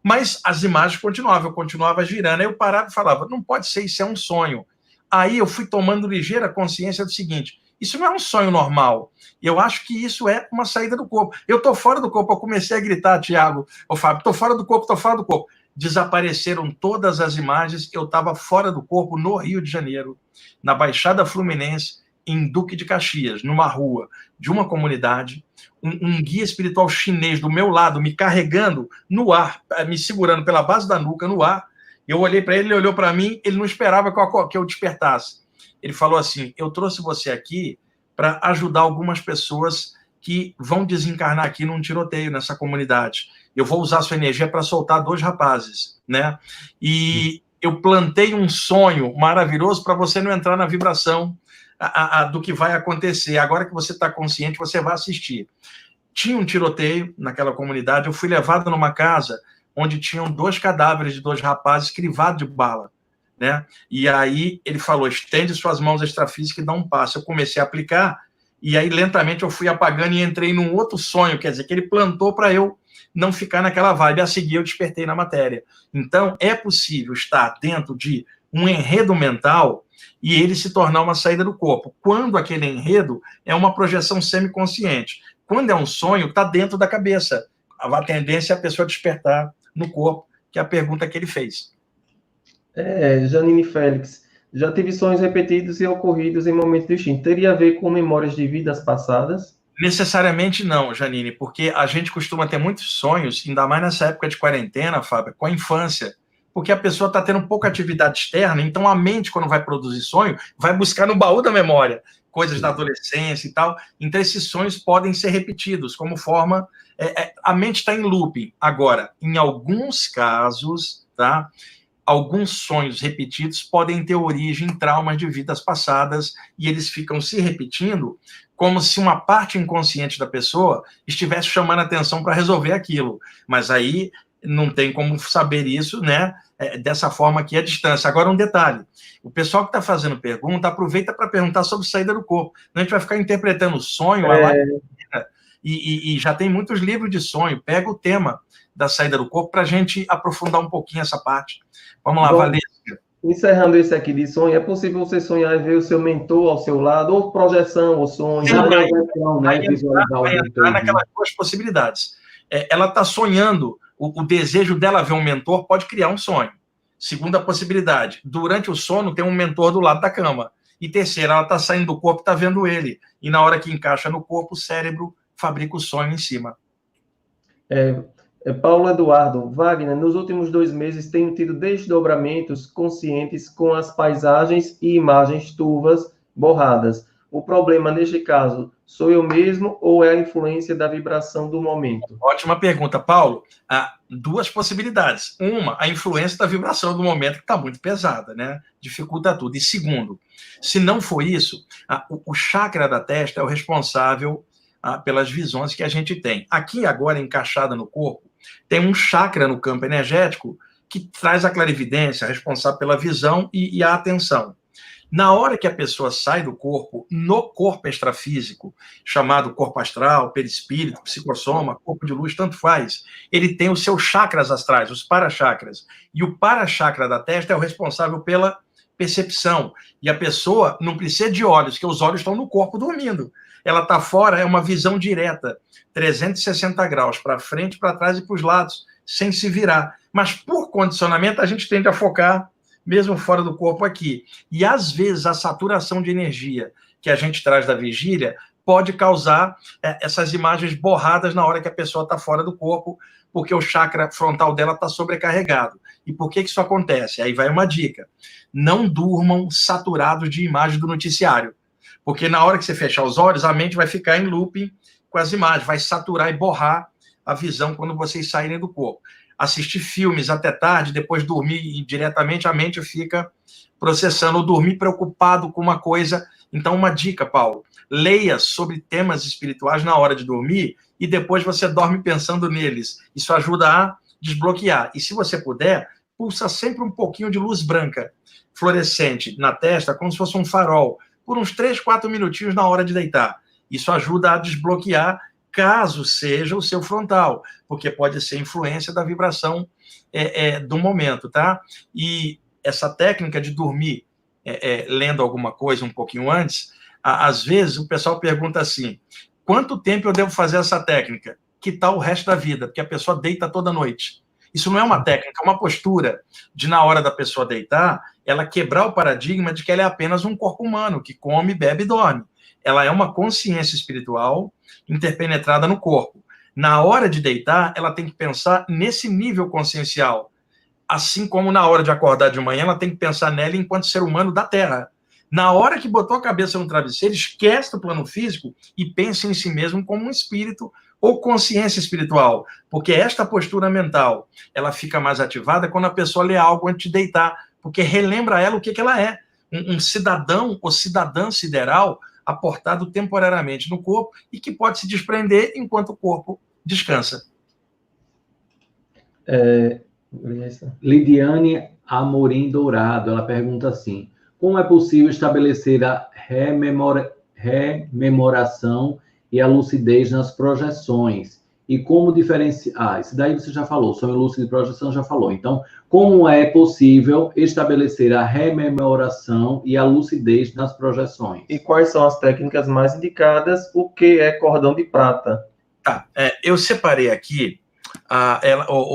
Mas as imagens continuavam, eu continuava girando, aí eu parava e falava, não pode ser, isso é um sonho. Aí eu fui tomando ligeira consciência do seguinte, isso não é um sonho normal, eu acho que isso é uma saída do corpo. Eu estou fora do corpo, eu comecei a gritar, Tiago, Fábio, estou fora do corpo, estou fora do corpo. Desapareceram todas as imagens, eu estava fora do corpo no Rio de Janeiro, na Baixada Fluminense, em Duque de Caxias, numa rua de uma comunidade, um guia espiritual chinês do meu lado, me carregando no ar, me segurando pela base da nuca no ar. Eu olhei para ele, ele olhou para mim, ele não esperava que eu despertasse. Ele falou assim, eu trouxe você aqui para ajudar algumas pessoas que vão desencarnar aqui num tiroteio nessa comunidade. Eu vou usar sua energia para soltar 2 rapazes, né? E eu plantei um sonho maravilhoso para você não entrar na vibração do que vai acontecer. Agora que você está consciente, você vai assistir. Tinha um tiroteio naquela comunidade, eu fui levado numa casa onde tinham 2 cadáveres de 2 rapazes crivados de bala, né? E aí ele falou, estende suas mãos extrafísicas e dá um passo. Eu comecei a aplicar, e aí lentamente eu fui apagando e entrei num outro sonho, quer dizer, que ele plantou para eu não ficar naquela vibe. A seguir eu despertei na matéria. Então, é possível estar dentro de um enredo mental e ele se tornar uma saída do corpo. Quando aquele enredo é uma projeção semiconsciente. Quando é um sonho, está dentro da cabeça. A tendência é a pessoa despertar no corpo, que é a pergunta que ele fez. Janine Félix, já tive sonhos repetidos e ocorridos em momentos distintos. Teria a ver com memórias de vidas passadas? Necessariamente não, Janine, porque a gente costuma ter muitos sonhos, ainda mais nessa época de quarentena, Fábio, com a infância, porque a pessoa está tendo pouca atividade externa, então a mente, quando vai produzir sonho, vai buscar no baú da memória coisas da adolescência e tal. Então esses sonhos podem ser repetidos como forma... a mente está em looping. Agora, em alguns casos, tá? Alguns sonhos repetidos podem ter origem em traumas de vidas passadas e eles ficam se repetindo como se uma parte inconsciente da pessoa estivesse chamando a atenção para resolver aquilo. Mas aí não tem como saber isso, né? Dessa forma aqui à distância. Agora, um detalhe. O pessoal que está fazendo pergunta, aproveita para perguntar sobre saída do corpo. A gente vai ficar interpretando o sonho, e já tem muitos livros de sonho. Pega o tema da saída do corpo para a gente aprofundar um pouquinho essa parte. Vamos lá, Valência. Encerrando esse aqui de sonho, é possível você sonhar e ver o seu mentor ao seu lado, ou projeção, ou sonho? Vai entrar naquelas duas possibilidades. Ela está sonhando, o desejo dela ver um mentor pode criar um sonho. Segunda possibilidade, durante o sono tem um mentor do lado da cama. E terceira, ela está saindo do corpo e está vendo ele. E na hora que encaixa no corpo, o cérebro fabrica o sonho em cima. Paulo Eduardo, Wagner, nos últimos 2 meses tenho tido desdobramentos conscientes com as paisagens e imagens turvas, borradas. O problema, neste caso, sou eu mesmo ou é a influência da vibração do momento? Ótima pergunta, Paulo. Há duas possibilidades. Uma, a influência da vibração do momento, que está muito pesada, né? Dificulta tudo. E segundo, se não for isso, o chakra da testa é o responsável pelas visões que a gente tem. Aqui, agora, encaixada no corpo, tem um chakra no campo energético que traz a clarividência, responsável pela visão e a atenção. Na hora que a pessoa sai do corpo, no corpo extrafísico, chamado corpo astral, perispírito, psicossoma, corpo de luz, tanto faz, ele tem os seus chakras astrais, os parachakras. E o parachakra da testa é o responsável pela percepção. E a pessoa não precisa de olhos, porque os olhos estão no corpo dormindo. Ela está fora, é uma visão direta, 360 graus, para frente, para trás e para os lados, sem se virar. Mas, por condicionamento, a gente tende a focar mesmo fora do corpo aqui. E, às vezes, a saturação de energia que a gente traz da vigília pode causar essas imagens borradas na hora que a pessoa está fora do corpo, porque o chakra frontal dela está sobrecarregado. E por que isso acontece? Aí vai uma dica. Não durmam saturados de imagem do noticiário. Porque na hora que você fechar os olhos, a mente vai ficar em looping com as imagens, vai saturar e borrar a visão quando vocês saírem do corpo. Assistir filmes até tarde, depois dormir diretamente, a mente fica processando, ou dormir preocupado com uma coisa. Então, uma dica, Paulo, leia sobre temas espirituais na hora de dormir e depois você dorme pensando neles. Isso ajuda a desbloquear. E se você puder, pulsa sempre um pouquinho de luz branca, fluorescente, na testa, como se fosse um farol, por uns 3, 4 minutinhos na hora de deitar. Isso ajuda a desbloquear, caso seja o seu frontal, porque pode ser influência da vibração do momento, tá? E essa técnica de dormir lendo alguma coisa um pouquinho antes, às vezes o pessoal pergunta assim, quanto tempo eu devo fazer essa técnica? Que tal o resto da vida? Porque a pessoa deita toda noite. Isso não é uma técnica, é uma postura de, na hora da pessoa deitar, ela quebrar o paradigma de que ela é apenas um corpo humano, que come, bebe e dorme. Ela é uma consciência espiritual interpenetrada no corpo. Na hora de deitar, ela tem que pensar nesse nível consciencial. Assim como na hora de acordar de manhã, ela tem que pensar nela enquanto ser humano da Terra. Na hora que botou a cabeça no travesseiro, esquece do plano físico e pense em si mesmo como um espírito ou consciência espiritual, porque esta postura mental, ela fica mais ativada quando a pessoa lê algo antes de deitar, porque relembra ela o que ela é, um cidadão ou cidadã sideral aportado temporariamente no corpo e que pode se desprender enquanto o corpo descansa. Lidiane Amorim Dourado, ela pergunta assim, como é possível estabelecer a rememoração e a lucidez nas projeções? E como diferenciar... isso daí você já falou, sonho lúcido e projeção já falou. Então, como é possível estabelecer a rememoração e a lucidez nas projeções? E quais são as técnicas mais indicadas? O que é cordão de prata? Tá, eu separei aqui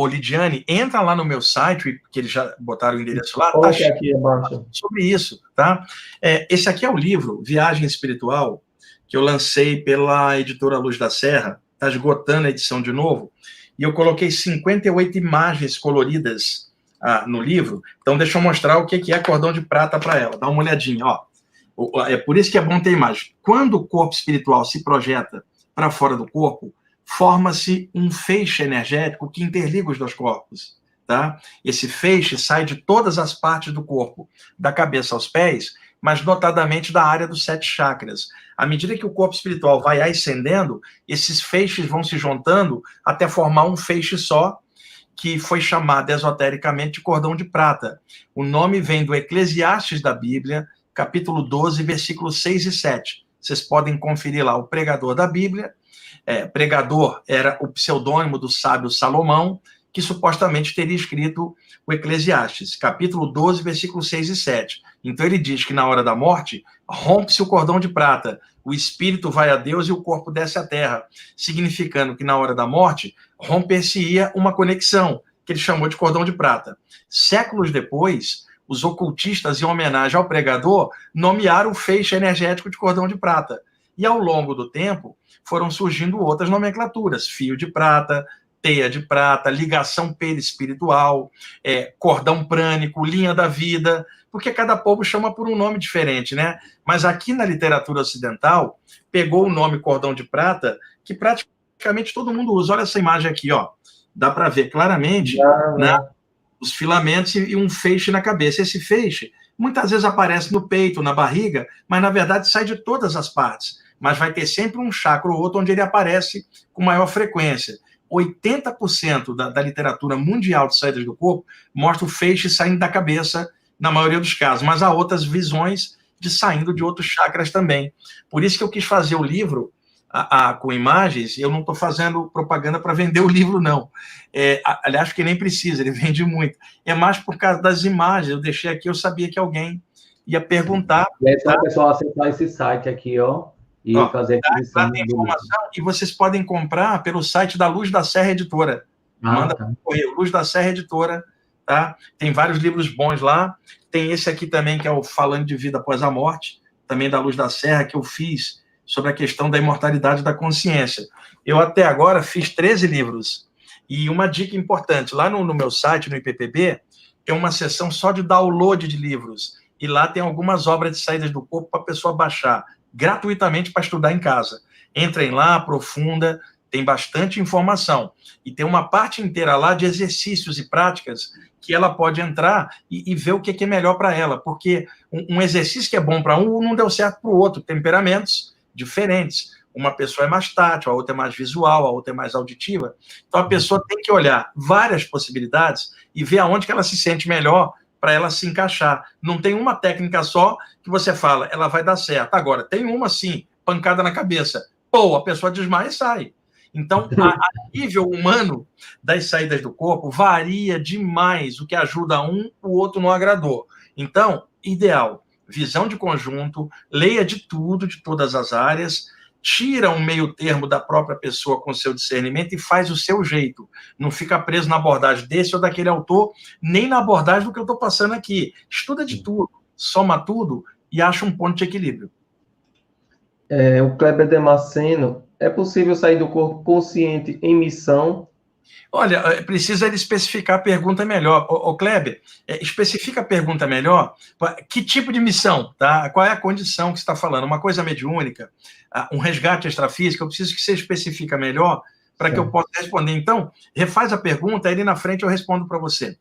Lidiane, entra lá no meu site, que eles já botaram o endereço lá, Coloque aqui abaixo. sobre isso, tá? Esse aqui é o livro, Viagem Espiritual, que eu lancei pela editora Luz da Serra, está esgotando a edição de novo, e eu coloquei 58 imagens coloridas no livro. Então, deixa eu mostrar o que é cordão de prata para ela. Dá uma olhadinha, ó. É por isso que é bom ter imagem. Quando o corpo espiritual se projeta para fora do corpo, forma-se um feixe energético que interliga os dois corpos, tá? Esse feixe sai de todas as partes do corpo, da cabeça aos pés, mas notadamente da área dos 7 chakras. À medida que o corpo espiritual vai ascendendo, esses feixes vão se juntando até formar um feixe só, que foi chamado esotericamente de cordão de prata. O nome vem do Eclesiastes da Bíblia, capítulo 12, versículos 6 e 7. Vocês podem conferir lá o pregador da Bíblia. Pregador era o pseudônimo do sábio Salomão, que supostamente teria escrito o Eclesiastes, capítulo 12, versículos 6 e 7. Então ele diz que na hora da morte, rompe-se o cordão de prata, o espírito vai a Deus e o corpo desce à terra, significando que na hora da morte, romper-se-ia uma conexão, que ele chamou de cordão de prata. Séculos depois, os ocultistas, em homenagem ao pregador, nomearam o feixe energético de cordão de prata. E ao longo do tempo, foram surgindo outras nomenclaturas, fio de prata, teia de prata, ligação perispiritual, cordão prânico, linha da vida, porque cada povo chama por um nome diferente, né? Mas aqui na literatura ocidental, pegou o nome cordão de prata, que praticamente todo mundo usa. Olha essa imagem aqui, ó. Dá para ver claramente, né, os filamentos e um feixe na cabeça. Esse feixe, muitas vezes aparece no peito, na barriga, mas na verdade sai de todas as partes. Mas vai ter sempre um chakra ou outro onde ele aparece com maior frequência. 80% da literatura mundial de saídas do corpo mostra o feixe saindo da cabeça, na maioria dos casos, mas há outras visões de saindo de outros chakras também. Por isso que eu quis fazer o livro com imagens, e eu não estou fazendo propaganda para vender o livro, não. Aliás, que nem precisa, ele vende muito. É mais por causa das imagens. Eu deixei aqui, eu sabia que alguém ia perguntar. E é só o pessoal acessar esse site aqui, ó, e fazer a aquisição. Lá tem informação, e vocês podem comprar pelo site da Luz da Serra Editora. Manda por correio, Luz da Serra Editora, tá? Tem vários livros bons lá. Tem esse aqui também, que é o Falando de Vida Após a Morte, também da Luz da Serra, que eu fiz sobre a questão da imortalidade da consciência. Eu até agora fiz 13 livros. E uma dica importante, lá no meu site, no IPPB, tem uma seção só de download de livros. E lá tem algumas obras de saídas do corpo para a pessoa baixar gratuitamente para estudar em casa. Entrem lá, aprofunda, tem bastante informação. E tem uma parte inteira lá de exercícios e práticas que ela pode entrar e ver o que é melhor para ela. Porque um exercício que é bom para um não deu certo para o outro. Temperamentos diferentes. Uma pessoa é mais tátil, a outra é mais visual, a outra é mais auditiva. Então, a pessoa tem que olhar várias possibilidades e ver aonde que ela se sente melhor para ela se encaixar. Não tem uma técnica só que você fala, ela vai dar certo. Agora, tem uma, sim, pancada na cabeça. Pô, a pessoa desmaia e sai. Então, a nível humano das saídas do corpo varia demais. O que ajuda um, o outro não agradou. Então, ideal, visão de conjunto, leia de tudo, de todas as áreas, tira um meio termo da própria pessoa com seu discernimento e faz o seu jeito. Não fica preso na abordagem desse ou daquele autor, nem na abordagem do que eu estou passando aqui. Estuda de tudo, soma tudo e acha um ponto de equilíbrio. O Kleber Damasceno, é possível sair do corpo consciente em missão? Olha, precisa ele especificar a pergunta melhor. Kleber, especifica a pergunta melhor. Que tipo de missão? Tá? Qual é a condição que você está falando? Uma coisa mediúnica? Um resgate extrafísico? Eu preciso que você especifique melhor para que eu possa responder. Então, refaz a pergunta, aí ali na frente eu respondo para você.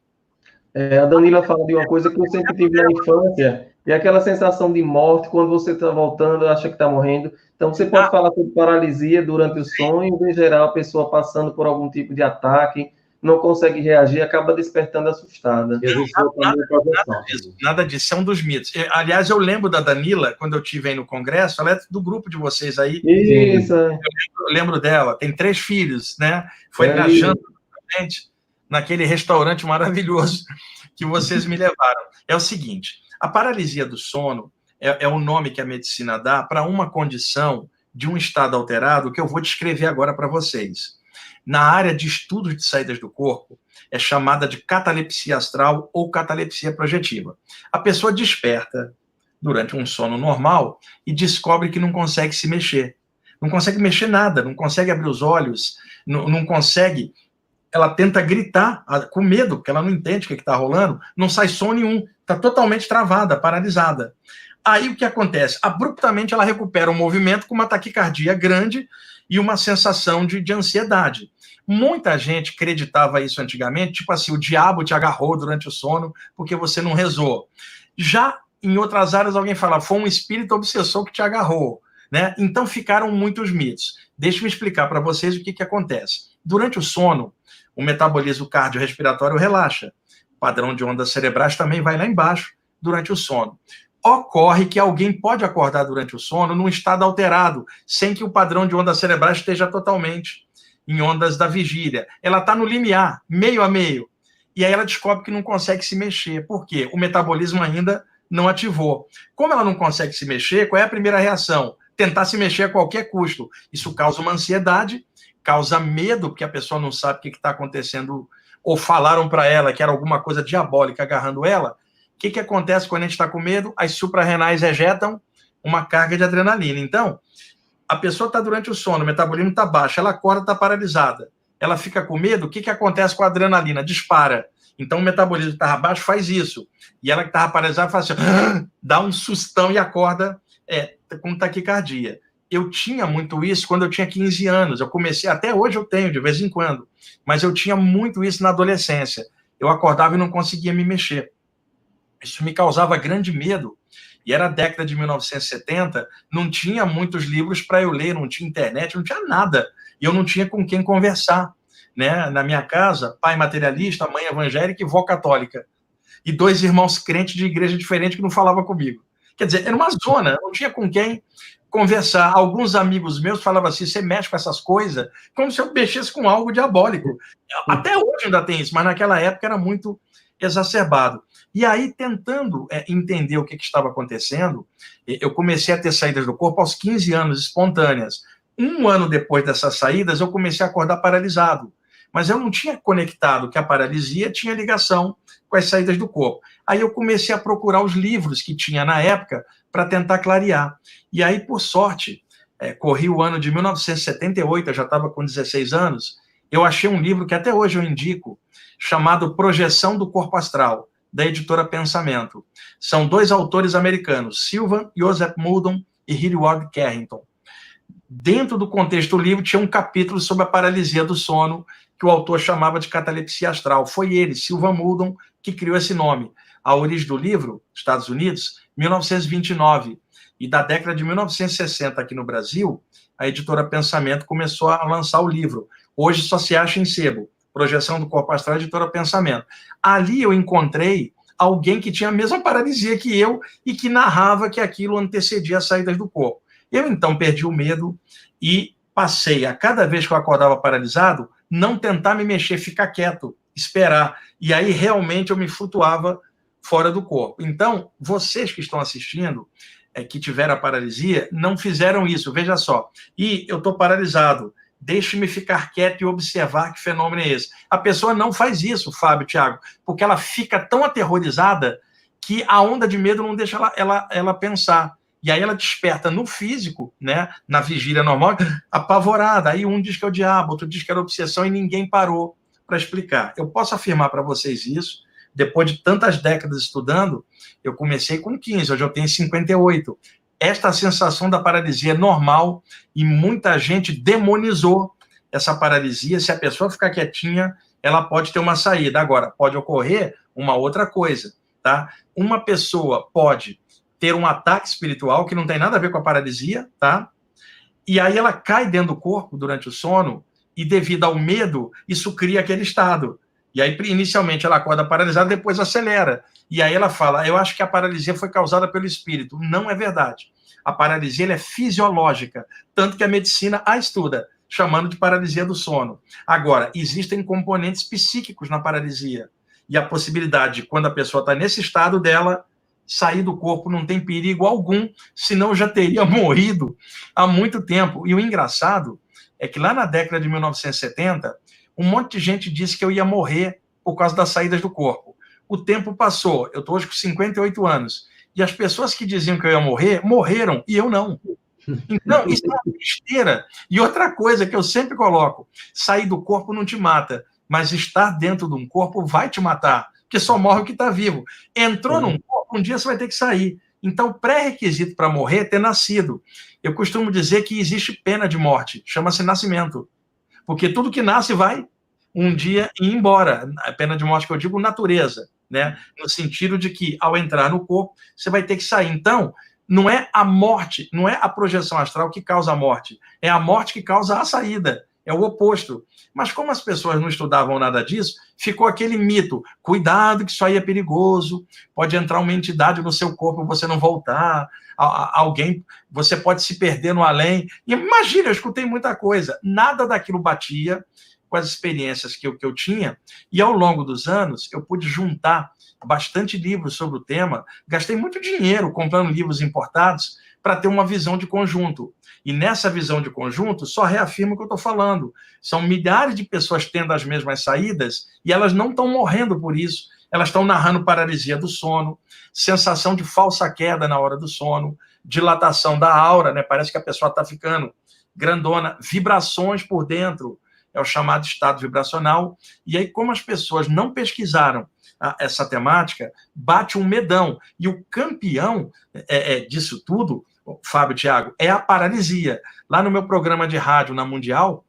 A Danila fala de uma coisa que eu sempre tive na infância, e aquela sensação de morte, quando você está voltando, acha que está morrendo. Então, você pode falar sobre paralisia durante o sonho, em geral, a pessoa passando por algum tipo de ataque, não consegue reagir, acaba despertando assustada. Nada disso, é um dos mitos. Aliás, eu lembro da Danila, quando eu estive aí no congresso, ela é do grupo de vocês aí. Isso. Eu lembro dela, tem 3 filhos, né? Foi na janta, naquele restaurante maravilhoso que vocês me levaram. É o seguinte, a paralisia do sono é o nome que a medicina dá para uma condição de um estado alterado que eu vou descrever agora para vocês. na área de estudos de saídas do corpo, é chamada de catalepsia astral ou catalepsia projetiva. A pessoa desperta durante um sono normal e descobre que não consegue se mexer. Não consegue mexer nada, não consegue abrir os olhos, não consegue. Ela tenta gritar com medo, porque ela não entende o que está rolando, não sai som nenhum, está totalmente travada, paralisada. Aí o que acontece? Abruptamente ela recupera o movimento com uma taquicardia grande e uma sensação de ansiedade. Muita gente acreditava isso antigamente, tipo assim, o diabo te agarrou durante o sono porque você não rezou. Já em outras áreas alguém fala, foi um espírito obsessor que te agarrou, né? Então ficaram muitos mitos. Deixa eu explicar para vocês o que acontece. Durante o sono, o metabolismo cardiorrespiratório relaxa. O padrão de ondas cerebrais também vai lá embaixo durante o sono. Ocorre que alguém pode acordar durante o sono num estado alterado, sem que o padrão de ondas cerebrais esteja totalmente em ondas da vigília. Ela está no limiar, meio a meio. E aí ela descobre que não consegue se mexer. Por quê? O metabolismo ainda não ativou. Como ela não consegue se mexer, qual é a primeira reação? Tentar se mexer a qualquer custo. Isso causa uma ansiedade, causa medo, porque a pessoa não sabe o que está acontecendo, ou falaram para ela que era alguma coisa diabólica agarrando ela. O que acontece quando a gente está com medo? As suprarrenais ejetam uma carga de adrenalina. Então, a pessoa está durante o sono, o metabolismo está baixo, ela acorda, está paralisada. Ela fica com medo, o que acontece com a adrenalina? Dispara. Então, o metabolismo que estava baixo faz isso. E ela que estava paralisada faz assim, dá um sustão e acorda com taquicardia. Eu tinha muito isso quando eu tinha 15 anos. Eu comecei, até hoje eu tenho, de vez em quando. Mas eu tinha muito isso na adolescência. Eu acordava e não conseguia me mexer. Isso me causava grande medo. E era a década de 1970, não tinha muitos livros para eu ler, não tinha internet, não tinha nada. E eu não tinha com quem conversar. Né? Na minha casa, pai materialista, mãe evangélica e vó católica. E 2 irmãos crentes de igreja diferente que não falavam comigo. Quer dizer, era uma zona, não tinha com quem conversar. Alguns amigos meus falavam assim, você mexe com essas coisas, como se eu mexesse com algo diabólico. Até hoje ainda tem isso, mas naquela época era muito exacerbado. E aí, tentando entender o que estava acontecendo, eu comecei a ter saídas do corpo aos 15 anos, espontâneas. 1 ano depois dessas saídas, eu comecei a acordar paralisado. Mas eu não tinha conectado que a paralisia tinha ligação com as saídas do corpo. Aí eu comecei a procurar os livros que tinha na época para tentar clarear. E aí, por sorte, corri o ano de 1978, eu já estava com 16 anos, eu achei um livro que até hoje eu indico, chamado Projeção do Corpo Astral, da editora Pensamento. São 2 autores americanos, Sylvan Joseph Muldon e Hilliard Carrington. Dentro do contexto do livro, tinha um capítulo sobre a paralisia do sono, que o autor chamava de catalepsia astral. Foi ele, Sylvan Muldon, que criou esse nome. A origem do livro, Estados Unidos, 1929. E da década de 1960, aqui no Brasil, a editora Pensamento começou a lançar o livro. Hoje só se acha em sebo. Projeção do Corpo Astral, editora Pensamento. Ali eu encontrei alguém que tinha a mesma paralisia que eu e que narrava que aquilo antecedia as saídas do corpo. Eu, então, perdi o medo e passei, a cada vez que eu acordava paralisado, não tentar me mexer, ficar quieto, esperar. E aí, realmente, eu me flutuava fora do corpo. Então, vocês que estão assistindo, que tiveram a paralisia, não fizeram isso, veja só. E eu estou paralisado. Deixe-me ficar quieto e observar que fenômeno é esse. A pessoa não faz isso, Fábio, Thiago, porque ela fica tão aterrorizada que a onda de medo não deixa ela pensar. E aí ela desperta no físico, né, na vigília normal, apavorada. Aí um diz que é o diabo, outro diz que era obsessão e ninguém parou para explicar. Eu posso afirmar para vocês isso, depois de tantas décadas estudando, eu comecei com 15, hoje eu tenho 58. Esta sensação da paralisia é normal e muita gente demonizou essa paralisia. Se a pessoa ficar quietinha, ela pode ter uma saída. Agora, pode ocorrer uma outra coisa, tá? Uma pessoa pode ter um ataque espiritual que não tem nada a ver com a paralisia, tá? E aí ela cai dentro do corpo durante o sono e, devido ao medo, isso cria aquele estado. E aí, inicialmente, ela acorda paralisada, depois acelera. E aí ela fala, eu acho que a paralisia foi causada pelo espírito. Não é verdade. A paralisia ela é fisiológica, tanto que a medicina a estuda, chamando de paralisia do sono. Agora, existem componentes psíquicos na paralisia. E a possibilidade, quando a pessoa está nesse estado dela, sair do corpo não tem perigo algum, senão já teria morrido há muito tempo. E o engraçado é que lá na década de 1970, um monte de gente disse que eu ia morrer por causa das saídas do corpo. O tempo passou, eu estou hoje com 58 anos, e as pessoas que diziam que eu ia morrer, morreram, e eu não. Então, isso é uma besteira. E outra coisa que eu sempre coloco, sair do corpo não te mata, mas estar dentro de um corpo vai te matar, porque só morre o que está vivo. Entrou num corpo, um dia você vai ter que sair. Então, pré-requisito para morrer é ter nascido. Eu costumo dizer que existe pena de morte, chama-se nascimento. Porque tudo que nasce vai um dia ir embora. A pena de morte que eu digo, natureza, né? No sentido de que, ao entrar no corpo, você vai ter que sair. Então, não é a morte, não é a projeção astral que causa a morte, é a morte que causa a saída. É o oposto. Mas como as pessoas não estudavam nada disso, ficou aquele mito. Cuidado que isso aí é perigoso, pode entrar uma entidade no seu corpo e você não voltar, alguém, você pode se perder no além. E imagina, eu escutei muita coisa. Nada daquilo batia com as experiências que eu tinha, e ao longo dos anos eu pude juntar bastante livros sobre o tema, gastei muito dinheiro comprando livros importados para ter uma visão de conjunto. E nessa visão de conjunto, só reafirma o que eu estou falando. São milhares de pessoas tendo as mesmas saídas e elas não estão morrendo por isso. Elas estão narrando paralisia do sono, sensação de falsa queda na hora do sono, dilatação da aura, né? Parece que a pessoa está ficando grandona, vibrações por dentro, é o chamado estado vibracional. E aí, como as pessoas não pesquisaram essa temática, bate um medão. E o campeão disso tudo, Fábio e Thiago, é a paralisia. Lá no meu programa de rádio na Mundial,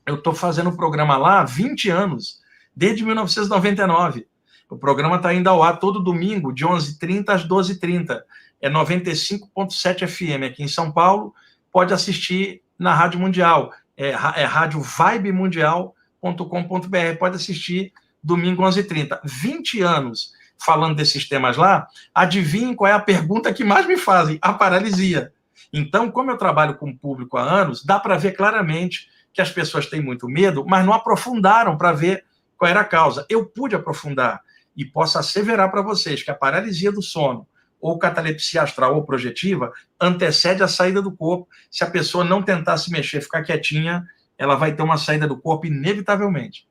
eu estou fazendo o programa lá há 20 anos, desde 1999. O programa está indo ao ar todo domingo, de 11h30 às 12h30. É 95.7 FM aqui em São Paulo. Pode assistir na Rádio Mundial. É radiovibemundial.com.br. Pode assistir domingo 11h30. 20 anos falando desses temas lá, adivinhem qual é a pergunta que mais me fazem? A paralisia. Então, como eu trabalho com o público há anos, dá para ver claramente que as pessoas têm muito medo, mas não aprofundaram para ver qual era a causa. Eu pude aprofundar e posso asseverar para vocês que a paralisia do sono, ou catalepsia astral ou projetiva, antecede a saída do corpo. Se a pessoa não tentar se mexer, ficar quietinha, ela vai ter uma saída do corpo inevitavelmente.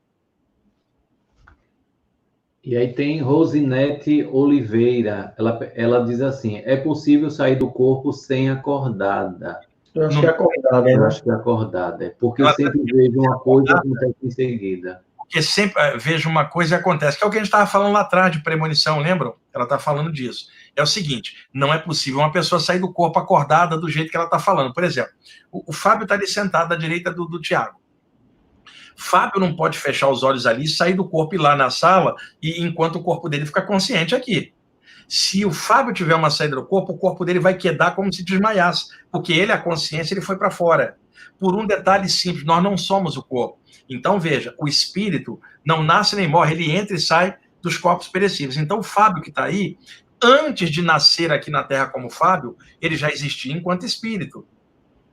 E aí tem Rosinete Oliveira, ela diz assim, é possível sair do corpo sem acordada? Eu acho que é acordada, né? Eu acho que é acordada, porque eu sempre vejo uma coisa e acontece em seguida. Porque sempre vejo uma coisa e acontece, que é o que a gente estava falando lá atrás de premonição, lembram? Ela está falando disso. É o seguinte, não é possível uma pessoa sair do corpo acordada do jeito que ela está falando. Por exemplo, o Fábio está ali sentado à direita do Thiago. Fábio não pode fechar os olhos ali, sair do corpo e ir lá na sala, e enquanto o corpo dele fica consciente aqui. Se o Fábio tiver uma saída do corpo, o corpo dele vai quedar como se desmaiasse, porque ele, a consciência, ele foi para fora. Por um detalhe simples, nós não somos o corpo. Então, veja, o espírito não nasce nem morre, ele entra e sai dos corpos perecíveis. Então, o Fábio que está aí, antes de nascer aqui na Terra como Fábio, ele já existia enquanto espírito.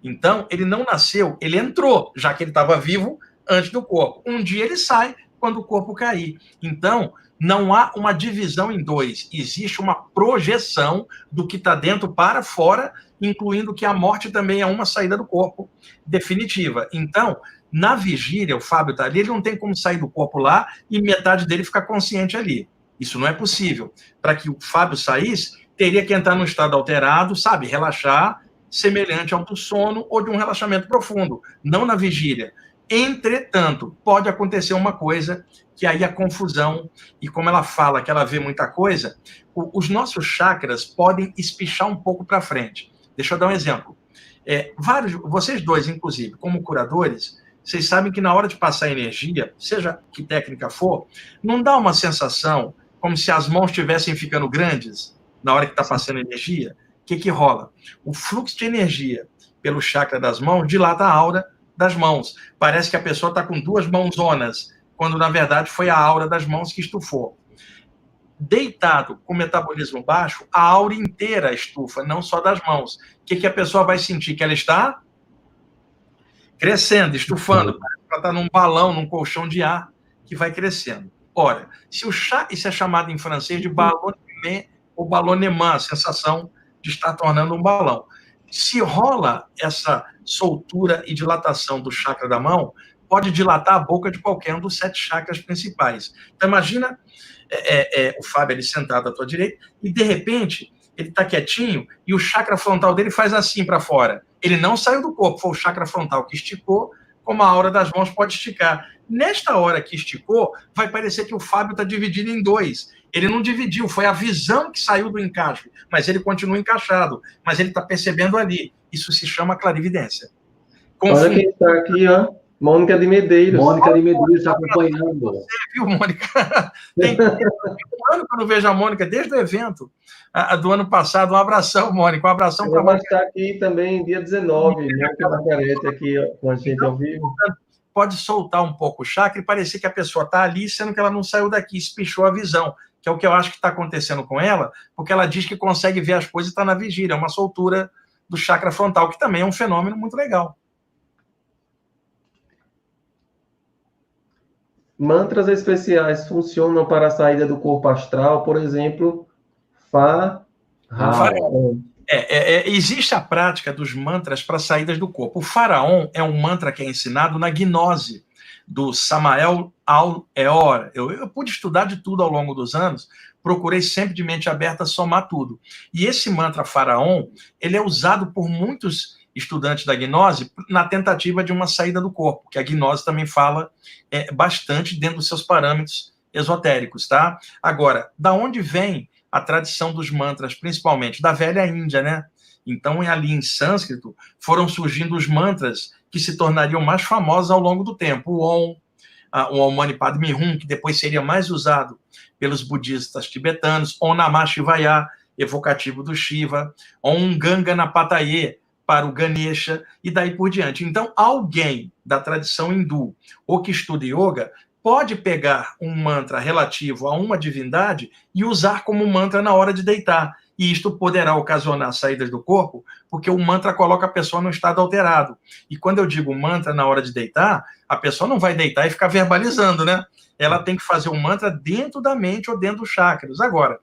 Então, ele não nasceu, ele entrou, já que ele estava vivo antes do corpo. Um dia ele sai quando o corpo cair. Então, não há uma divisão em dois. Existe uma projeção do que está dentro para fora, incluindo que a morte também é uma saída do corpo definitiva. Então, na vigília, o Fábio está ali, ele não tem como sair do corpo lá e metade dele ficar consciente ali. Isso não é possível. Para que o Fábio saísse, teria que entrar num estado alterado, sabe, relaxar, semelhante ao do sono ou de um relaxamento profundo, não na vigília. Entretanto, pode acontecer uma coisa que aí a confusão, e como ela fala que ela vê muita coisa, os nossos chakras podem espichar um pouco para frente. Deixa eu dar um exemplo. Vocês dois, inclusive, como curadores, vocês sabem que na hora de passar energia, seja que técnica for, não dá uma sensação como se as mãos estivessem ficando grandes na hora que está passando energia? O que rola? O fluxo de energia pelo chakra das mãos dilata a aura das mãos. Parece que a pessoa está com duas mãozonas, quando na verdade foi a aura das mãos que estufou. Deitado com metabolismo baixo, a aura inteira estufa, não só das mãos. O que a pessoa vai sentir? Que ela está crescendo, estufando. Ela está num balão, num colchão de ar que vai crescendo. Ora, se isso é chamado em francês de ballonnement ou ballonnement, a sensação de estar tornando um balão. Se rola essa soltura e dilatação do chakra da mão pode dilatar a boca de qualquer um dos 7 chakras principais. Então, imagina o Fábio ali sentado à tua direita e, de repente, ele está quietinho e o chakra frontal dele faz assim para fora. Ele não saiu do corpo, foi o chakra frontal que esticou, como a aura das mãos pode esticar. Nesta hora que esticou, vai parecer que o Fábio está dividido em 2. Ele não dividiu, foi a visão que saiu do encaixe, mas ele continua encaixado, mas ele está percebendo ali. Isso se chama clarividência. Olha quem está aqui, ó. Mônica de Medeiros. Mônica de Medeiros está acompanhando. Você viu, Mônica? Tem um ano que eu não vejo a Mônica, desde o evento do ano passado. Um abração, Mônica. Um abração para a Mônica. Ela vai estar aqui também dia 19, Mônica Margarete, aqui com a gente ao vivo. Pode soltar um pouco o chakra e parecer que a pessoa está ali, sendo que ela não saiu daqui, espichou a visão, que é o que eu acho que está acontecendo com ela, porque ela diz que consegue ver as coisas e está na vigília. É uma soltura do chakra frontal, que também é um fenômeno muito legal. Mantras especiais funcionam para a saída do corpo astral, por exemplo, Faraon. Existe a prática dos mantras para saídas do corpo. O Faraon é um mantra que é ensinado na gnose do Samael Al-Eor. Eu pude estudar de tudo ao longo dos anos, procurei sempre de mente aberta somar tudo. E esse mantra Faraon, ele é usado por muitos estudantes da gnose na tentativa de uma saída do corpo, que a gnose também fala bastante dentro dos seus parâmetros esotéricos, tá? Agora, da onde vem a tradição dos mantras, principalmente da velha Índia, né? Então, ali em sânscrito, foram surgindo os mantras que se tornariam mais famosos ao longo do tempo. O Om, o Om Mani Padme Hum, que depois seria mais usado pelos budistas tibetanos, Om Namah Shivaya, evocativo do Shiva, Om Ganganapataye, para o Ganesha, e daí por diante. Então, alguém da tradição hindu ou que estuda yoga pode pegar um mantra relativo a uma divindade e usar como mantra na hora de deitar. E isto poderá ocasionar saídas do corpo, porque o mantra coloca a pessoa no estado alterado. E quando eu digo mantra na hora de deitar, a pessoa não vai deitar e ficar verbalizando, né? Ela tem que fazer um mantra dentro da mente ou dentro dos chakras. Agora,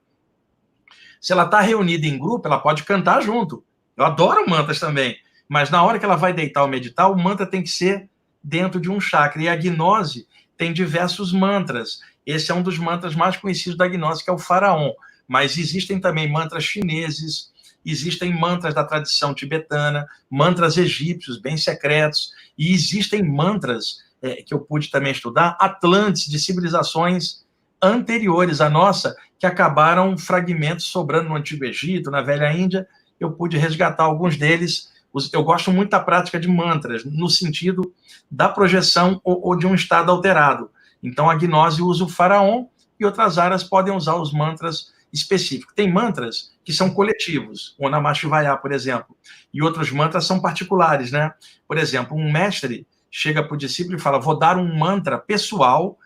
se ela está reunida em grupo, ela pode cantar junto. Eu adoro mantras também, mas na hora que ela vai deitar ou meditar, o mantra tem que ser dentro de um chakra. E a gnose tem diversos mantras. Esse é um dos mantras mais conhecidos da gnose, que é o Faraon. Mas existem também mantras chineses, existem mantras da tradição tibetana, mantras egípcios, bem secretos, e existem mantras que eu pude também estudar, atlantes, de civilizações anteriores à nossa, que acabaram fragmentos sobrando no Antigo Egito, na Velha Índia. Eu pude resgatar alguns deles. Eu gosto muito da prática de mantras, no sentido da projeção ou de um estado alterado. Então, a gnose usa o Faraon e outras áreas podem usar os mantras específicos. Tem mantras que são coletivos, o Namah Shivaya, por exemplo, e outros mantras são particulares, né? Por exemplo, um mestre chega para o discípulo e fala, vou dar um mantra pessoal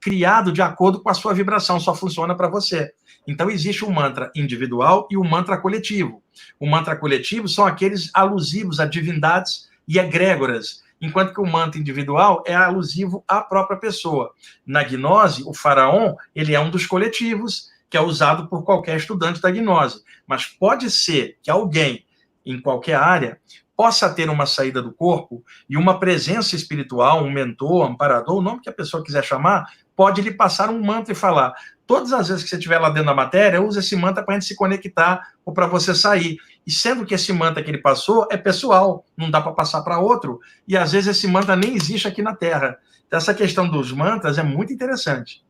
criado de acordo com a sua vibração, só funciona para você. Então, existe um mantra individual e um mantra coletivo. O mantra coletivo são aqueles alusivos a divindades e egrégoras, enquanto que o mantra individual é alusivo à própria pessoa. Na gnose, o Faraon, ele é um dos coletivos, que é usado por qualquer estudante da gnose. Mas pode ser que alguém, em qualquer área, possa ter uma saída do corpo e uma presença espiritual, um mentor, um amparador, o nome que a pessoa quiser chamar, pode lhe passar um mantra e falar, todas as vezes que você estiver lá dentro da matéria, use esse mantra para a gente se conectar ou para você sair. E sendo que esse mantra que ele passou é pessoal, não dá para passar para outro, e às vezes esse mantra nem existe aqui na Terra. Então, essa questão dos mantras é muito interessante.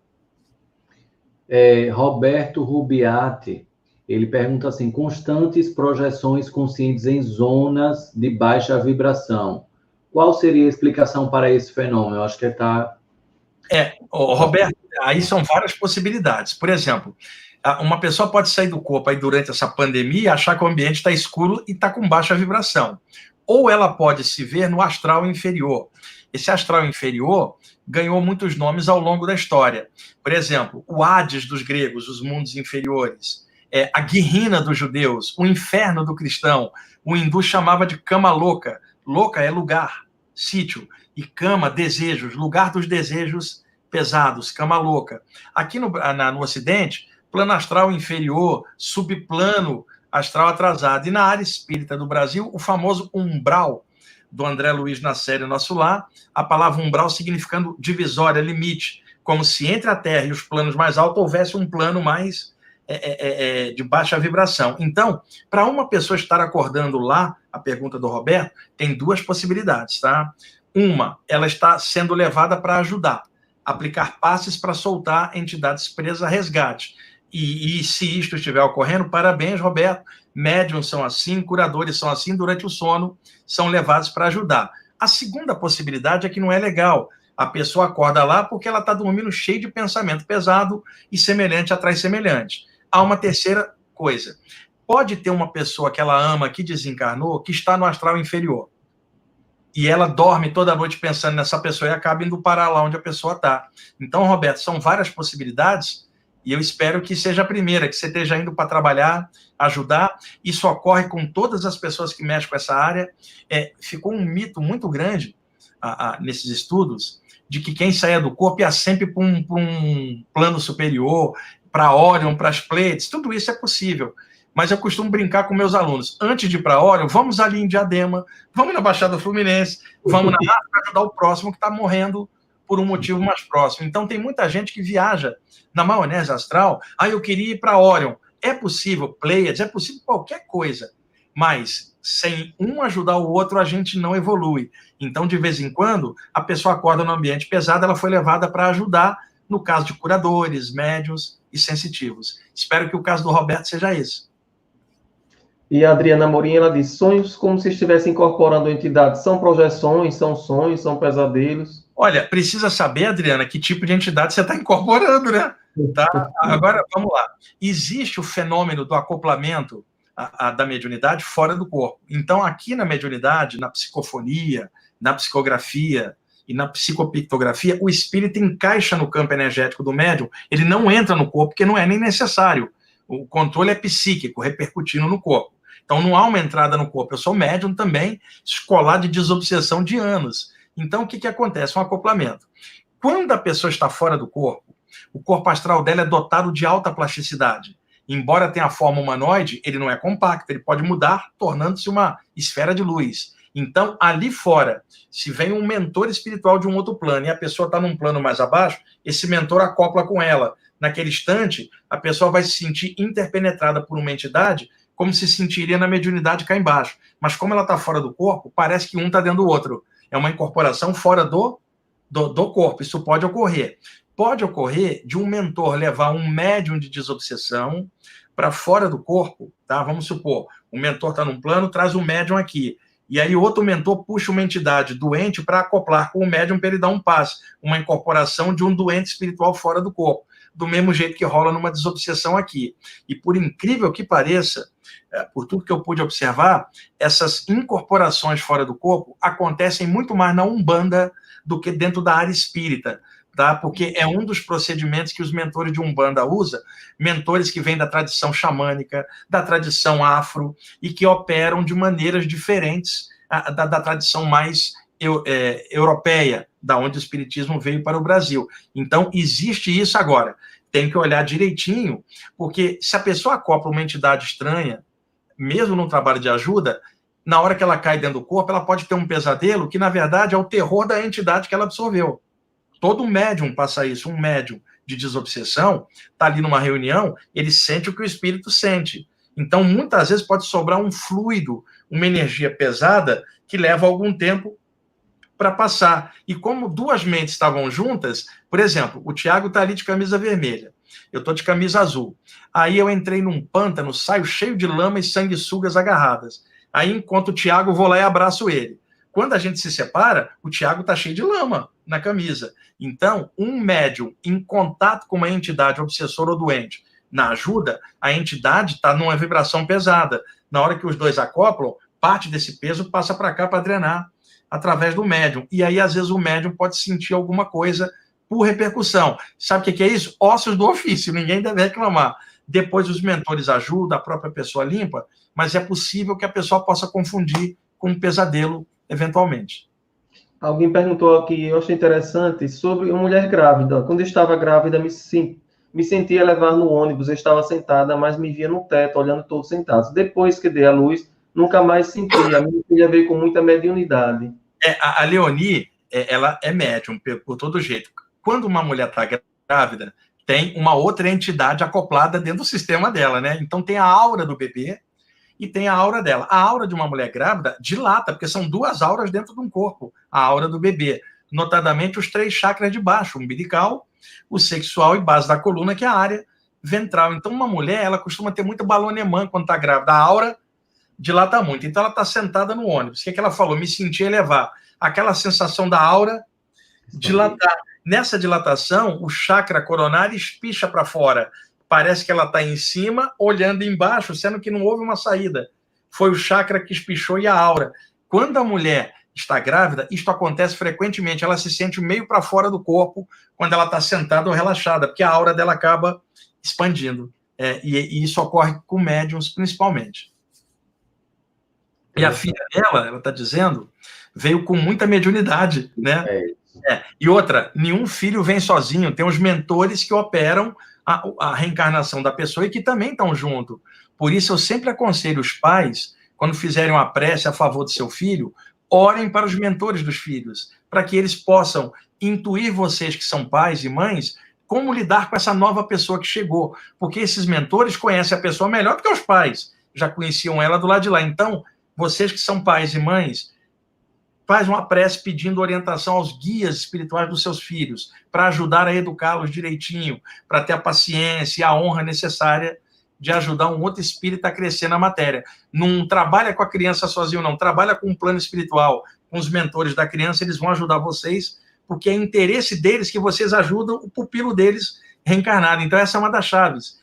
Roberto Rubiati, ele pergunta assim, constantes projeções conscientes em zonas de baixa vibração. Qual seria a explicação para esse fenômeno? Eu acho que ele está... Roberto, aí são várias possibilidades. Por exemplo, uma pessoa pode sair do corpo aí durante essa pandemia e achar que o ambiente está escuro e está com baixa vibração. Ou ela pode se ver no astral inferior. Esse astral inferior ganhou muitos nomes ao longo da história. Por exemplo, o Hades dos gregos, os mundos inferiores. A Guerrina dos judeus, o inferno do cristão. O hindu chamava de cama louca. Louca é lugar, sítio. E cama, desejos, lugar dos desejos pesados, cama louca. Aqui no Ocidente, plano astral inferior, subplano astral atrasado. E na área espírita do Brasil, o famoso umbral, do André Luiz na série Nosso Lar, a palavra umbral significando divisória, limite, como se entre a Terra e os planos mais altos houvesse um plano mais de baixa vibração. Então, para uma pessoa estar acordando lá, a pergunta do Roberto, tem duas possibilidades, tá? Uma, ela está sendo levada para ajudar, aplicar passes para soltar entidades presas a resgate. E se isto estiver ocorrendo, parabéns, Roberto, médiums são assim, curadores são assim, durante o sono são levados para ajudar. A segunda possibilidade é que não é legal. A pessoa acorda lá porque ela está dormindo cheio de pensamento pesado e semelhante atrai semelhante. Há uma terceira coisa. Pode ter uma pessoa que ela ama, que desencarnou, que está no astral inferior. E ela dorme toda noite pensando nessa pessoa e acaba indo parar lá onde a pessoa está. Então, Roberto, são várias possibilidades e eu espero que seja a primeira, que você esteja indo para trabalhar, ajudar. Isso ocorre com todas as pessoas que mexem com essa área. Ficou um mito muito grande nesses estudos de que quem saía do corpo ia sempre para um plano superior, para Orion, para as Pleiades, tudo isso é possível. Mas eu costumo brincar com meus alunos, antes de ir para Orion, vamos ali em Diadema, vamos na Baixada Fluminense, vamos na África ajudar o próximo que está morrendo por um motivo mais próximo. Então, tem muita gente que viaja na maionese astral, eu queria ir para Orion. É possível, Pleiades, é possível qualquer coisa, mas sem um ajudar o outro, a gente não evolui. Então, de vez em quando, a pessoa acorda no ambiente pesado, ela foi levada para ajudar, no caso de curadores, médiuns e sensitivos. Espero que o caso do Roberto seja esse. E a Adriana Morim, ela diz, sonhos como se estivesse incorporando entidades, são projeções, são sonhos, são pesadelos? Olha, precisa saber, Adriana, que tipo de entidade você está incorporando, né? Tá? Agora, vamos lá. Existe o fenômeno do acoplamento da mediunidade fora do corpo. Então, aqui na mediunidade, na psicofonia, na psicografia e na psicopictografia, o espírito encaixa no campo energético do médium, ele não entra no corpo, porque não é nem necessário. O controle é psíquico, repercutindo no corpo. Então, não há uma entrada no corpo. Eu sou médium também, escolar de desobsessão de anos. Então, o que acontece? Um acoplamento. Quando a pessoa está fora do corpo, o corpo astral dela é dotado de alta plasticidade. Embora tenha a forma humanoide, ele não é compacto, ele pode mudar, tornando-se uma esfera de luz. Então, ali fora, se vem um mentor espiritual de um outro plano e a pessoa está num plano mais abaixo, esse mentor acopla com ela. Naquele instante, a pessoa vai se sentir interpenetrada por uma entidade, como se sentiria na mediunidade cá embaixo. Mas como ela está fora do corpo, parece que um está dentro do outro. É uma incorporação fora do corpo. Isso pode ocorrer. Pode ocorrer de um mentor levar um médium de desobsessão para fora do corpo, tá? Vamos supor, o mentor está num plano, traz um médium aqui. E aí outro mentor puxa uma entidade doente para acoplar com o médium para ele dar um passe, uma incorporação de um doente espiritual fora do corpo, do mesmo jeito que rola numa desobsessão aqui. E por incrível que pareça, por tudo que eu pude observar, essas incorporações fora do corpo acontecem muito mais na Umbanda do que dentro da área espírita, tá? Porque é um dos procedimentos que os mentores de Umbanda usam, mentores que vêm da tradição xamânica, da tradição afro, e que operam de maneiras diferentes da tradição mais europeia, da onde o espiritismo veio para o Brasil. Então, existe isso agora. Tem que olhar direitinho, porque se a pessoa acopla uma entidade estranha, mesmo no trabalho de ajuda, na hora que ela cai dentro do corpo, ela pode ter um pesadelo que, na verdade, é o terror da entidade que ela absorveu. Todo médium passa isso, um médium de desobsessão, está ali numa reunião, ele sente o que o espírito sente. Então, muitas vezes pode sobrar um fluido, uma energia pesada, que leva algum tempo para passar. E como duas mentes estavam juntas, por exemplo, o Tiago está ali de camisa vermelha, eu estou de camisa azul. Aí eu entrei num pântano, saio cheio de lama e sanguessugas agarradas. Aí, enquanto o Tiago, vou lá e abraço ele. Quando a gente se separa, o Tiago está cheio de lama na camisa. Então, um médium em contato com uma entidade obsessora ou doente, na ajuda, a entidade está numa vibração pesada. Na hora que os dois acoplam, parte desse peso passa para cá para drenar através do médium. E aí, às vezes, o médium pode sentir alguma coisa por repercussão. Sabe o que é isso? Ossos do ofício, ninguém deve reclamar. Depois os mentores ajudam, a própria pessoa limpa, mas é possível que a pessoa possa confundir com um pesadelo, eventualmente. Alguém perguntou aqui, eu achei interessante, sobre uma mulher grávida. Quando eu estava grávida, me sentia levar no ônibus, eu estava sentada, mas me via no teto, olhando todos sentados. Depois que dei a luz, nunca mais senti. A minha filha veio com muita mediunidade. A Leonie, ela é médium, por todo jeito. Quando uma mulher está grávida, tem uma outra entidade acoplada dentro do sistema dela, né? Então tem a aura do bebê e tem a aura dela. A aura de uma mulher grávida dilata, porque são duas auras dentro de um corpo. A aura do bebê, notadamente os 3 chakras de baixo, o umbilical, o sexual e base da coluna, que é a área ventral. Então uma mulher, ela costuma ter muito balonemã quando está grávida. A aura dilata muito. Então ela está sentada no ônibus. O que ela falou? Me senti elevar. Aquela sensação da aura dilatar. Nessa dilatação, o chakra coronário espicha para fora. Parece que ela está em cima, olhando embaixo, sendo que não houve uma saída. Foi o chakra que espichou e a aura. Quando a mulher está grávida, isto acontece frequentemente. Ela se sente meio para fora do corpo quando ela está sentada ou relaxada, porque a aura dela acaba expandindo. E isso ocorre com médiums, principalmente. E a filha dela, ela está dizendo, veio com muita mediunidade, né? E outra, nenhum filho vem sozinho, tem os mentores que operam a reencarnação da pessoa e que também estão junto. Por isso, eu sempre aconselho os pais, quando fizerem uma prece a favor do seu filho, orem para os mentores dos filhos, para que eles possam intuir vocês que são pais e mães, como lidar com essa nova pessoa que chegou. Porque esses mentores conhecem a pessoa melhor do que os pais, já conheciam ela do lado de lá. Então, vocês que são pais e mães, faz uma prece pedindo orientação aos guias espirituais dos seus filhos, para ajudar a educá-los direitinho, para ter a paciência e a honra necessária de ajudar um outro espírito a crescer na matéria. Não trabalha com a criança sozinho, não. Trabalha com um plano espiritual, com os mentores da criança, eles vão ajudar vocês, porque é interesse deles que vocês ajudam o pupilo deles reencarnado. Então, essa é uma das chaves.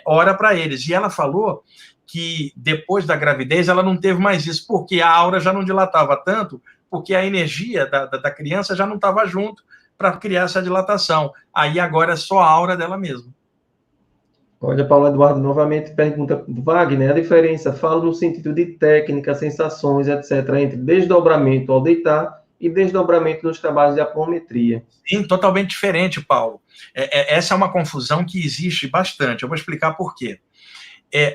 Ora para eles. E ela falou que depois da gravidez ela não teve mais isso, porque a aura já não dilatava tanto, porque a energia da criança já não estava junto para criar essa dilatação. Aí agora é só a aura dela mesma. Olha, Paulo Eduardo novamente pergunta, Wagner, a diferença, fala no sentido de técnica, sensações, etc., entre desdobramento ao deitar e desdobramento nos trabalhos de apometria. Sim, totalmente diferente, Paulo. Essa é uma confusão que existe bastante. Eu vou explicar por quê.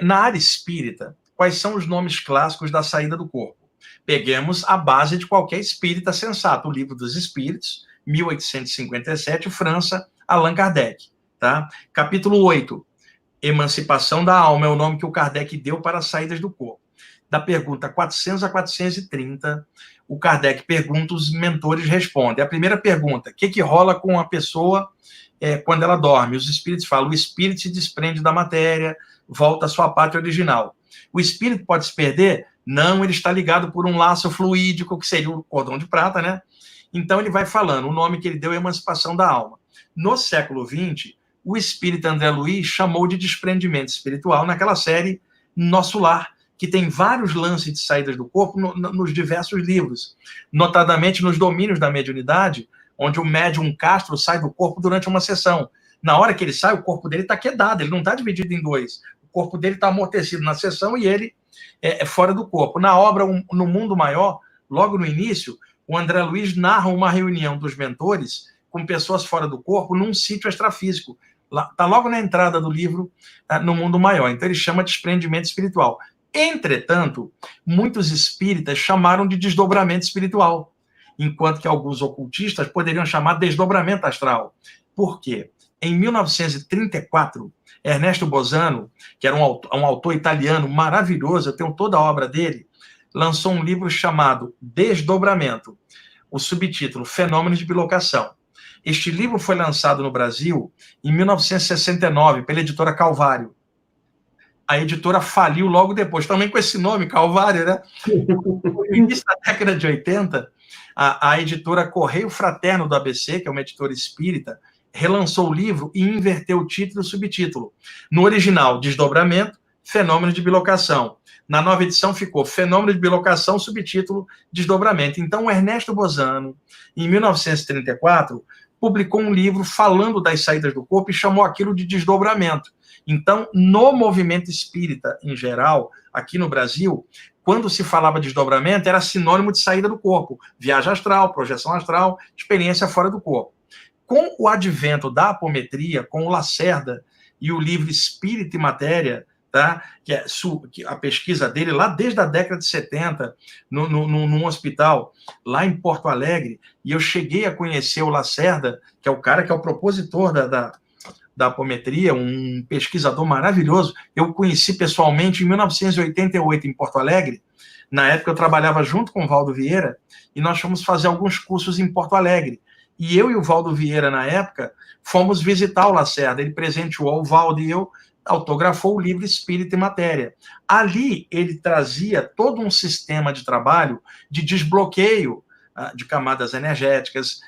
Na área espírita, quais são os nomes clássicos da saída do corpo? Peguemos a base de qualquer espírita sensato, o Livro dos Espíritos, 1857, França, Allan Kardec. Tá? Capítulo 8, Emancipação da Alma, é o nome que o Kardec deu para as saídas do corpo. Da pergunta 400 a 430, o Kardec pergunta, os mentores respondem. A primeira pergunta, o que rola com a pessoa quando ela dorme? Os espíritos falam, o espírito se desprende da matéria, volta à sua pátria original. O espírito pode se perder? Não, ele está ligado por um laço fluídico, que seria o cordão de prata, né? Então, ele vai falando, o nome que ele deu é Emancipação da Alma. No século XX, o espírita André Luiz chamou de desprendimento espiritual naquela série Nosso Lar, que tem vários lances de saídas do corpo nos diversos livros, notadamente nos domínios da mediunidade, onde o médium Castro sai do corpo durante uma sessão. Na hora que ele sai, o corpo dele está quedado, ele não está dividido em dois. O corpo dele está amortecido na sessão e ele é fora do corpo. Na obra No Mundo Maior, logo no início, o André Luiz narra uma reunião dos mentores com pessoas fora do corpo num sítio extrafísico. Está logo na entrada do livro No Mundo Maior. Então, ele chama de desprendimento espiritual. Entretanto, muitos espíritas chamaram de desdobramento espiritual, enquanto que alguns ocultistas poderiam chamar de desdobramento astral. Por quê? Em 1934, Ernesto Bosano, que era um autor italiano maravilhoso, eu tenho toda a obra dele, lançou um livro chamado Desdobramento, o subtítulo Fenômenos de Bilocação. Este livro foi lançado no Brasil em 1969 pela editora Calvário. A editora faliu logo depois, também com esse nome, Calvário, né? No início da década de 80, a editora Correio Fraterno do ABC, que é uma editora espírita, relançou o livro e inverteu o título e o subtítulo. No original, Desdobramento, Fenômeno de Bilocação. Na nova edição ficou Fenômeno de Bilocação, subtítulo Desdobramento. Então, o Ernesto Bosano, em 1934, publicou um livro falando das saídas do corpo e chamou aquilo de desdobramento. Então, no movimento espírita em geral, aqui no Brasil, quando se falava de desdobramento, era sinônimo de saída do corpo. Viagem astral, projeção astral, experiência fora do corpo. Com o advento da apometria, com o Lacerda e o livro Espírito e Matéria, tá? Que a pesquisa dele, lá desde a década de 70, num hospital, lá em Porto Alegre, e eu cheguei a conhecer o Lacerda, que é o cara que é o propositor da apometria, um pesquisador maravilhoso. Eu o conheci pessoalmente em 1988, em Porto Alegre. Na época, eu trabalhava junto com o Valdo Vieira, e nós fomos fazer alguns cursos em Porto Alegre. E eu e o Valdo Vieira, na época, fomos visitar o Lacerda. Ele presenteou o Valdo e eu, autografou o livro Espírito e Matéria. Ali, ele trazia todo um sistema de trabalho de desbloqueio de camadas energéticas,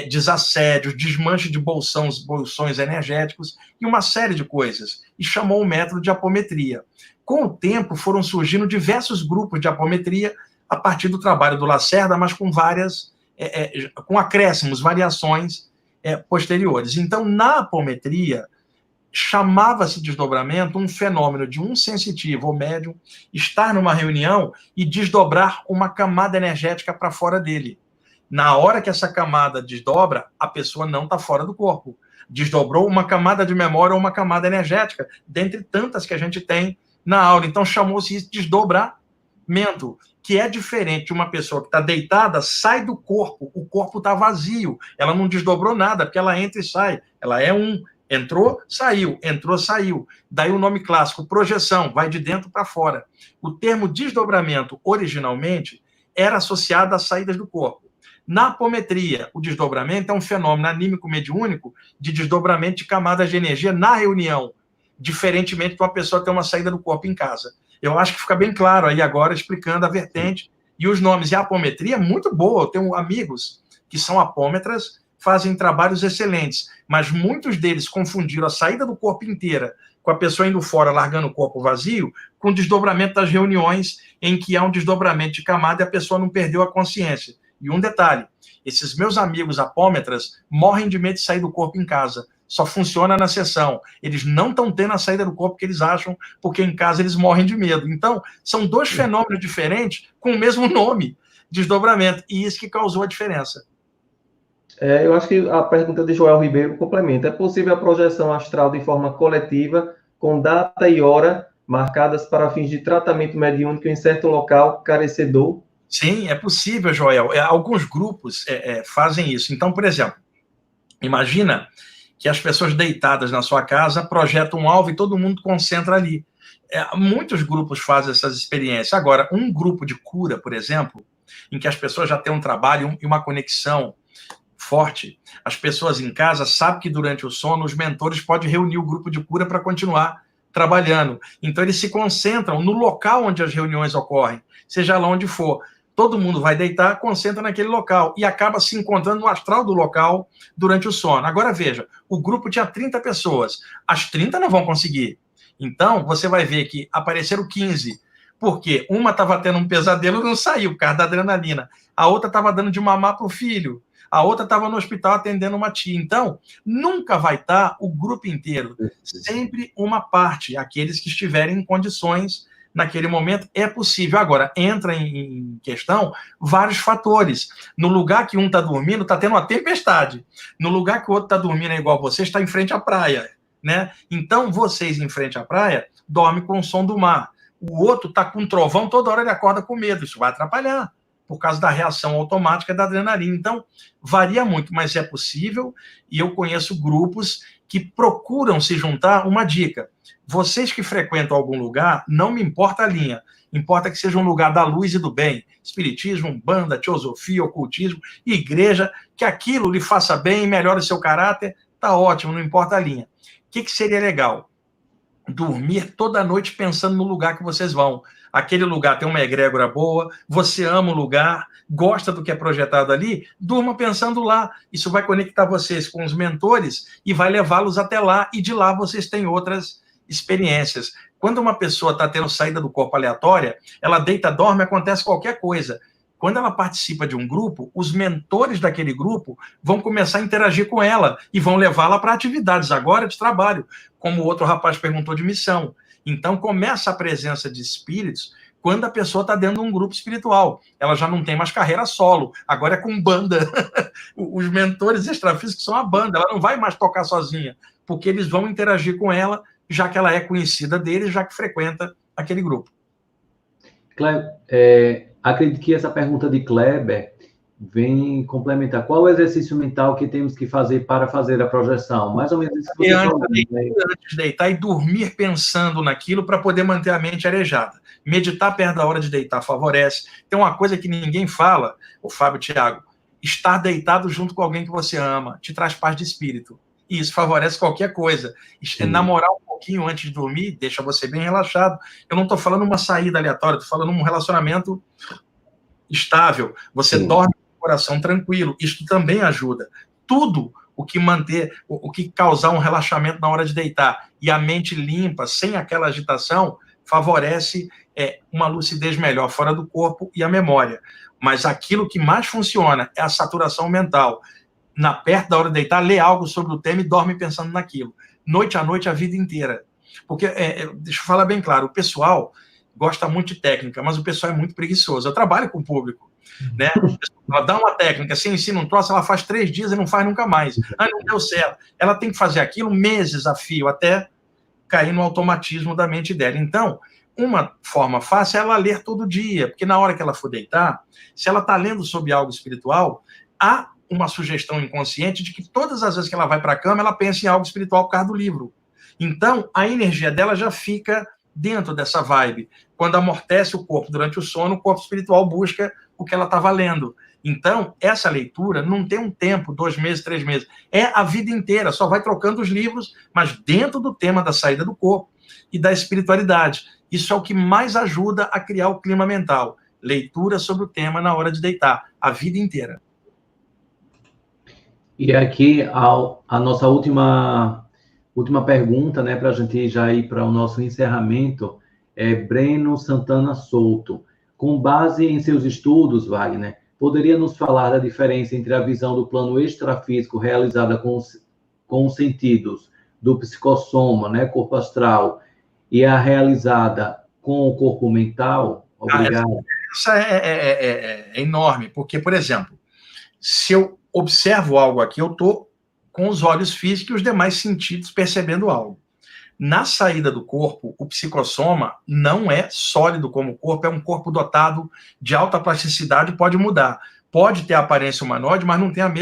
desassédio, desmanche de bolsões energéticos e uma série de coisas. E chamou o método de apometria. Com o tempo, foram surgindo diversos grupos de apometria a partir do trabalho do Lacerda, mas com com acréscimos, variações posteriores. Então, na apometria, chamava-se desdobramento um fenômeno de um sensitivo ou médium estar numa reunião e desdobrar uma camada energética para fora dele. Na hora que essa camada desdobra, a pessoa não está fora do corpo. Desdobrou uma camada de memória ou uma camada energética, dentre tantas que a gente tem na aula. Então, chamou-se isso de desdobramento, que é diferente de uma pessoa que está deitada, sai do corpo, o corpo está vazio, ela não desdobrou nada, porque ela entra e sai, ela é entrou, saiu. Daí o nome clássico, projeção, vai de dentro para fora. O termo desdobramento, originalmente, era associado às saídas do corpo. Na apometria, o desdobramento é um fenômeno anímico-mediúnico de desdobramento de camadas de energia na reunião, diferentemente de uma pessoa ter uma saída do corpo em casa. Eu acho que fica bem claro aí agora, explicando a vertente e os nomes. E a apometria é muito boa. Eu tenho amigos que são apômetras, fazem trabalhos excelentes, mas muitos deles confundiram a saída do corpo inteira com a pessoa indo fora, largando o corpo vazio, com o desdobramento das reuniões, em que há um desdobramento de camada e a pessoa não perdeu a consciência. E um detalhe, esses meus amigos apômetras morrem de medo de sair do corpo em casa. Só funciona na sessão. Eles não estão tendo a saída do corpo que eles acham, porque em casa eles morrem de medo. Então, são dois fenômenos diferentes com o mesmo nome, desdobramento. E isso que causou a diferença. Eu acho que a pergunta de Joel Ribeiro complementa. É possível a projeção astral de forma coletiva, com data e hora marcadas para fins de tratamento mediúnico em certo local carecedor? Sim, é possível, Joel. Alguns grupos fazem isso. Então, por exemplo, imagina que as pessoas deitadas na sua casa projetam um alvo e todo mundo concentra ali. Muitos grupos fazem essas experiências. Agora, um grupo de cura, por exemplo, em que as pessoas já têm um trabalho e uma conexão forte, as pessoas em casa sabem que durante o sono os mentores podem reunir o grupo de cura para continuar trabalhando. Então, eles se concentram no local onde as reuniões ocorrem, seja lá onde for. Todo mundo vai deitar, concentra naquele local e acaba se encontrando no astral do local durante o sono. Agora, veja, o grupo tinha 30 pessoas. As 30 não vão conseguir. Então, você vai ver que apareceram 15, porque uma estava tendo um pesadelo e não saiu por causa da adrenalina. A outra estava dando de mamar para o filho. A outra estava no hospital atendendo uma tia. Então, nunca vai estar o grupo inteiro. Sempre uma parte, aqueles que estiverem em condições naquele momento, é possível. Agora, entra em questão vários fatores. No lugar que um está dormindo, está tendo uma tempestade. No lugar que o outro está dormindo é igual você, está em frente à praia, né? Então, vocês em frente à praia, dormem com o som do mar. O outro está com um trovão, toda hora ele acorda com medo. Isso vai atrapalhar, por causa da reação automática da adrenalina. Então, varia muito, mas é possível, e eu conheço grupos que procuram se juntar. Uma dica: vocês que frequentam algum lugar, não me importa a linha, importa que seja um lugar da luz e do bem, espiritismo, umbanda, teosofia, ocultismo, igreja, que aquilo lhe faça bem, melhore o seu caráter, tá ótimo, não importa a linha. O que seria legal? Dormir toda noite pensando no lugar que vocês vão. Aquele lugar tem uma egrégora boa, você ama o lugar, gosta do que é projetado ali, durma pensando lá. Isso vai conectar vocês com os mentores e vai levá-los até lá, e de lá vocês têm outras experiências. Quando uma pessoa está tendo saída do corpo aleatória, ela deita, dorme, acontece qualquer coisa. Quando ela participa de um grupo, os mentores daquele grupo vão começar a interagir com ela e vão levá-la para atividades agora de trabalho, como o outro rapaz perguntou, de missão. Então, começa a presença de espíritos quando a pessoa está dentro de um grupo espiritual. Ela já não tem mais carreira solo, agora é com banda. Os mentores extrafísicos são a banda, ela não vai mais tocar sozinha, porque eles vão interagir com ela já que ela é conhecida dele, já que frequenta aquele grupo. Acredito que essa pergunta de Kleber vem complementar. Qual o exercício mental que temos que fazer para fazer a projeção? Mais ou menos isso que você falou. Antes de deitar e dormir pensando naquilo para poder manter a mente arejada. Meditar perto da hora de deitar favorece. Tem uma coisa que ninguém fala, o Fábio, Thiago, estar deitado junto com alguém que você ama te traz paz de espírito. E isso favorece qualquer coisa. Namorar um pouquinho antes de dormir deixa você bem relaxado. Eu não estou falando uma saída aleatória, estou falando um relacionamento estável. Você dorme com o coração tranquilo. Isso também ajuda. Tudo o que causar um relaxamento na hora de deitar e a mente limpa, sem aquela agitação, favorece uma lucidez melhor fora do corpo e a memória. Mas aquilo que mais funciona é a saturação mental. Perto da hora de deitar, lê algo sobre o tema e dorme pensando naquilo. Noite a noite, a vida inteira. Porque, deixa eu falar bem claro, o pessoal gosta muito de técnica, mas o pessoal é muito preguiçoso. Eu trabalho com o público, né? Ela dá uma técnica, se ensina um troço, ela faz 3 dias e não faz nunca mais. Não deu certo. Ela tem que fazer aquilo meses a fio, até cair no automatismo da mente dela. Então, uma forma fácil é ela ler todo dia, porque na hora que ela for deitar, se ela está lendo sobre algo espiritual, há uma sugestão inconsciente de que todas as vezes que ela vai para a cama, ela pensa em algo espiritual por causa do livro. Então, a energia dela já fica dentro dessa vibe. Quando amortece o corpo durante o sono, o corpo espiritual busca o que ela estava lendo. Então, essa leitura não tem um tempo, 2 meses, 3 meses. É a vida inteira, só vai trocando os livros, mas dentro do tema da saída do corpo e da espiritualidade. Isso é o que mais ajuda a criar o clima mental. Leitura sobre o tema na hora de deitar, a vida inteira. E aqui a nossa última pergunta, né, para a gente já ir para o nosso encerramento, é Breno Santana Souto. Com base em seus estudos, Wagner, poderia nos falar da diferença entre a visão do plano extrafísico realizada com os sentidos do psicossoma, né, corpo astral, e a realizada com o corpo mental? Obrigado. Essa é enorme, porque, por exemplo, se eu observo algo aqui, eu estou com os olhos físicos e os demais sentidos percebendo algo. Na saída do corpo, o psicossoma não é sólido como o corpo, é um corpo dotado de alta plasticidade, pode mudar. Pode ter a aparência humanoide, mas não tem as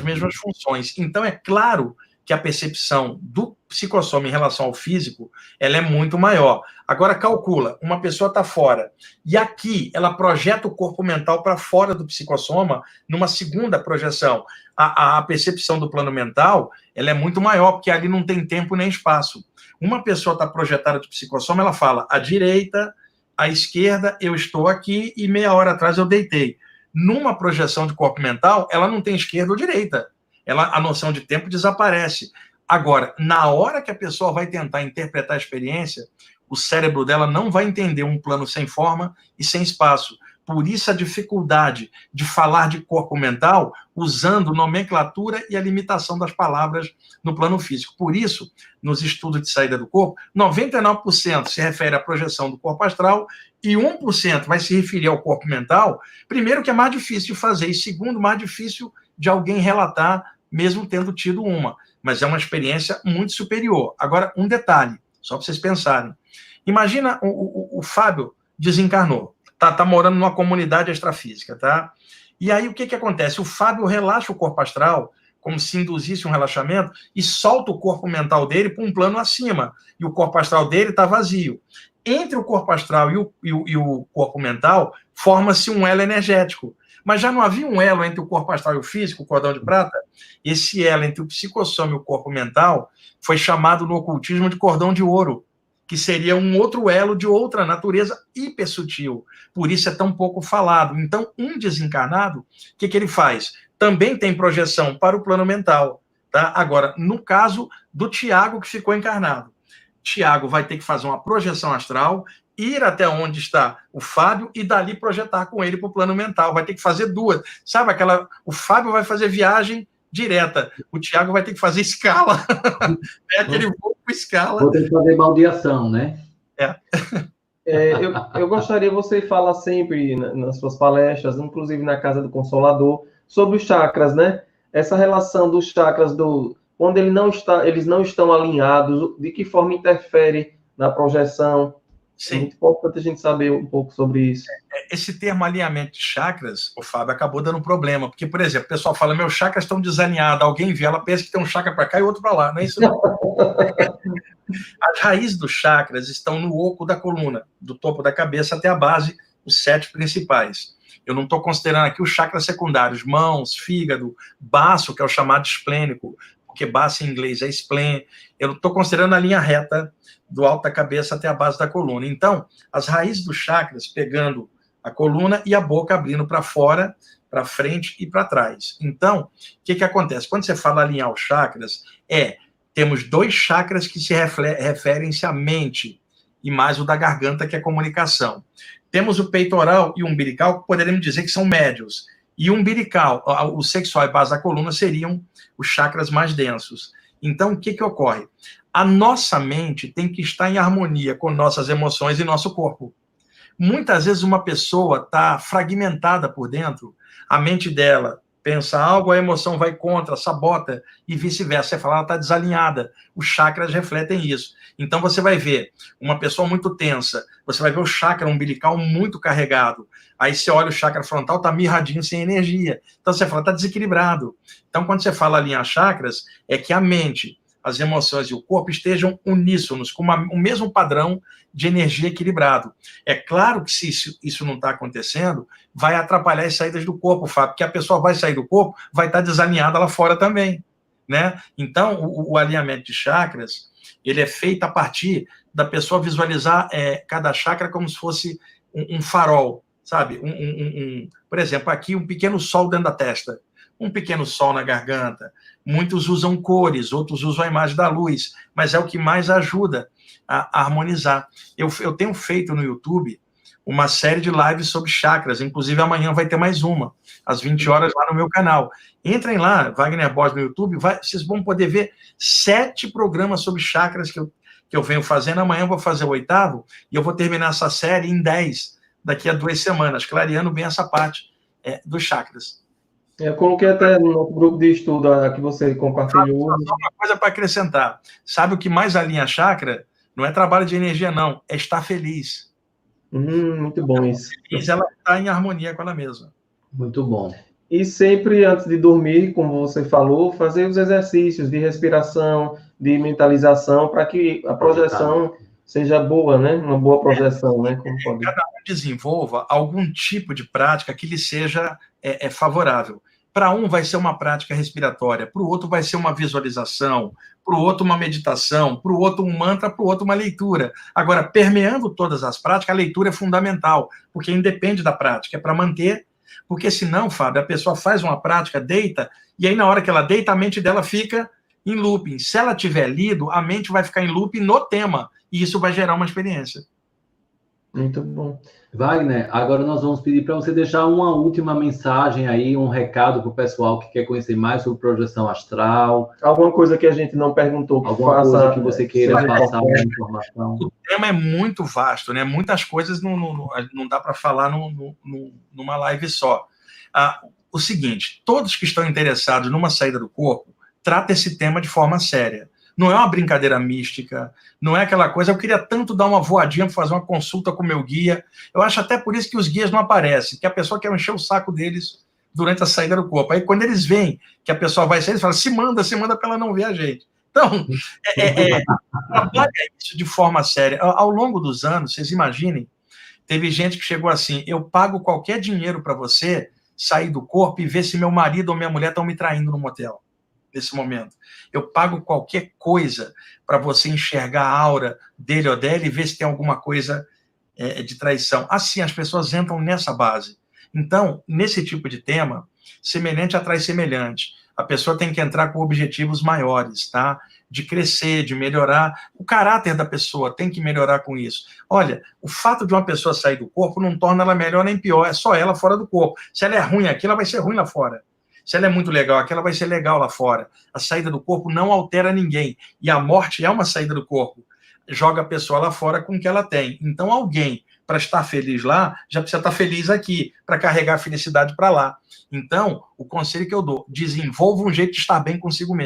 mesmas funções. Então, é claro que a percepção do psicossoma em relação ao físico, ela é muito maior. Agora, calcula, uma pessoa está fora, e aqui ela projeta o corpo mental para fora do psicossoma, numa segunda projeção. A percepção do plano mental, ela é muito maior, porque ali não tem tempo nem espaço. Uma pessoa está projetada de psicossoma, ela fala, à direita, à esquerda, eu estou aqui, e meia hora atrás eu deitei. Numa projeção de corpo mental, ela não tem esquerda ou direita. A noção de tempo desaparece. Agora, na hora que a pessoa vai tentar interpretar a experiência, o cérebro dela não vai entender um plano sem forma e sem espaço. Por isso a dificuldade de falar de corpo mental usando nomenclatura e a limitação das palavras no plano físico. Por isso, nos estudos de saída do corpo, 99% se refere à projeção do corpo astral e 1% vai se referir ao corpo mental. Primeiro, que é mais difícil de fazer, e segundo, mais difícil de alguém relatar, mesmo tendo tido uma. Mas é uma experiência muito superior. Agora, um detalhe, só para vocês pensarem. Imagina o Fábio desencarnou. Tá morando numa comunidade extrafísica, tá? E aí, o que acontece? O Fábio relaxa o corpo astral, como se induzisse um relaxamento, e solta o corpo mental dele para um plano acima. E o corpo astral dele está vazio. Entre o corpo astral e o corpo mental, forma-se um elo energético. Mas já não havia um elo entre o corpo astral e o físico, o cordão de prata? Esse elo entre o psicossoma e o corpo mental foi chamado no ocultismo de cordão de ouro, que seria um outro elo de outra natureza hipersutil. Por isso é tão pouco falado. Então, um desencarnado, o que ele faz? Também tem projeção para o plano mental. Tá? Agora, no caso do Tiago, que ficou encarnado, Tiago vai ter que fazer uma projeção astral, ir até onde está o Fábio e dali projetar com ele para o plano mental. Vai ter que fazer 2. Sabe aquela... O Fábio vai fazer viagem direta. O Tiago vai ter que fazer escala. É aquele voo com escala. Vou ter que fazer baldeação, né? Eu gostaria, você fala sempre nas suas palestras, inclusive na Casa do Consolador, sobre os chakras, né? Essa relação dos chakras do quando eles não estão alinhados, de que forma interfere na projeção? Sim. É muito importante a gente saber um pouco sobre isso. Esse termo alinhamento de chakras, o Fábio, acabou dando um problema, porque, por exemplo, o pessoal fala, meus chakras estão desalinhados, alguém vê, ela pensa que tem um chakra para cá e outro para lá, não é isso não. As raízes dos chakras estão no oco da coluna, do topo da cabeça até a base, os 7 principais. Eu não estou considerando aqui os chakras secundários, mãos, fígado, baço, que é o chamado esplênico, porque baço em inglês é spleen. Eu estou considerando a linha reta do alto da cabeça até a base da coluna. Então, as raízes dos chakras pegando a coluna e a boca abrindo para fora, para frente e para trás. Então, o que acontece? Quando você fala alinhar os chakras, temos 2 chakras que se referem-se à mente, e mais o da garganta, que é comunicação. Temos o peitoral e o umbilical, que poderíamos dizer que são médios. E o umbilical, o sexual e base da coluna seriam os chakras mais densos. Então, o que ocorre? A nossa mente tem que estar em harmonia com nossas emoções e nosso corpo. Muitas vezes uma pessoa está fragmentada por dentro, a mente dela pensa algo, a emoção vai contra, sabota, e vice-versa. Você fala, ela está desalinhada. Os chakras refletem isso. Então, você vai ver uma pessoa muito tensa, você vai ver o chakra umbilical muito carregado. Aí você olha o chakra frontal, está mirradinho, sem energia. Então, você fala, está desequilibrado. Então, quando você fala alinhar chakras, é que a mente, as emoções e o corpo estejam uníssonos, com o mesmo padrão de energia equilibrado. É claro que se isso não está acontecendo, vai atrapalhar as saídas do corpo, Fábio, porque a pessoa vai sair do corpo, vai estar desalinhada lá fora também, né? Então, o alinhamento de chakras, ele é feito a partir da pessoa visualizar cada chakra como se fosse um farol, sabe? Por exemplo, aqui um pequeno sol dentro da testa, um pequeno sol na garganta. Muitos usam cores, outros usam a imagem da luz, mas é o que mais ajuda a harmonizar. Eu tenho feito no YouTube uma série de lives sobre chakras, inclusive amanhã vai ter mais uma, às 20 horas lá no meu canal. Entrem lá, Wagner Borges no YouTube, vocês vão poder ver 7 programas sobre chakras que eu venho fazendo. Amanhã eu vou fazer o 8º e eu vou terminar essa série em 10, daqui a 2 semanas, clareando bem essa parte dos chakras. Eu coloquei até no nosso grupo de estudo que você compartilhou. Só uma coisa para acrescentar. Sabe o que mais alinha chakra? Não é trabalho de energia, não. É estar feliz. Muito bom isso. Feliz, ela está em harmonia com ela mesma. Muito bom. E sempre, antes de dormir, como você falou, fazer os exercícios de respiração, de mentalização, para que a projeção seja boa, né? Uma boa projeção, né? Como pode... Cada um desenvolva algum tipo de prática que lhe seja favorável. Para um vai ser uma prática respiratória, para o outro vai ser uma visualização, para o outro uma meditação, para o outro um mantra, para o outro uma leitura. Agora, permeando todas as práticas, a leitura é fundamental, porque independe da prática, é para manter, porque senão, Fábio, a pessoa faz uma prática, deita, e aí na hora que ela deita, a mente dela fica em looping. Se ela tiver lido, a mente vai ficar em looping no tema, e isso vai gerar uma experiência. Muito bom. Wagner, agora nós vamos pedir para você deixar uma última mensagem aí, um recado para o pessoal que quer conhecer mais sobre projeção astral. Alguma coisa que a gente não perguntou, alguma coisa que você queira passar uma informação. O tema é muito vasto, né? Muitas coisas não dá para falar numa live só. O seguinte, todos que estão interessados numa saída do corpo, trata esse tema de forma séria. Não é uma brincadeira mística, não é aquela coisa, eu queria tanto dar uma voadinha para fazer uma consulta com o meu guia. Eu acho até por isso que os guias não aparecem, que a pessoa quer encher o saco deles durante a saída do corpo. Aí quando eles veem que a pessoa vai sair, eles falam, se manda para ela não ver a gente. Então, trabalha isso de forma séria. Ao longo dos anos, vocês imaginem, teve gente que chegou assim, eu pago qualquer dinheiro para você sair do corpo e ver se meu marido ou minha mulher estão me traindo no motel. Nesse momento. Eu pago qualquer coisa para você enxergar a aura dele ou dela e ver se tem alguma coisa de traição. Assim, as pessoas entram nessa base. Então, nesse tipo de tema, semelhante atrai semelhante. A pessoa tem que entrar com objetivos maiores, tá? De crescer, de melhorar. O caráter da pessoa tem que melhorar com isso. Olha, o fato de uma pessoa sair do corpo não torna ela melhor nem pior, é só ela fora do corpo. Se ela é ruim aqui, ela vai ser ruim lá fora. Se ela é muito legal aqui, ela vai ser legal lá fora. A saída do corpo não altera ninguém. E a morte é uma saída do corpo. Joga a pessoa lá fora com o que ela tem. Então, alguém para estar feliz lá, já precisa estar feliz aqui, para carregar a felicidade para lá. Então, o conselho que eu dou, desenvolva um jeito de estar bem consigo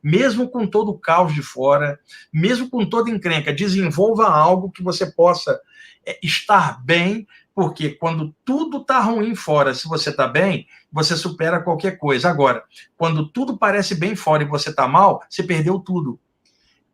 mesmo com todo o caos de fora, mesmo com toda encrenca, desenvolva algo que você possa estar bem, porque quando tudo está ruim fora, se você está bem, você supera qualquer coisa. Agora, quando tudo parece bem fora e você está mal, você perdeu tudo,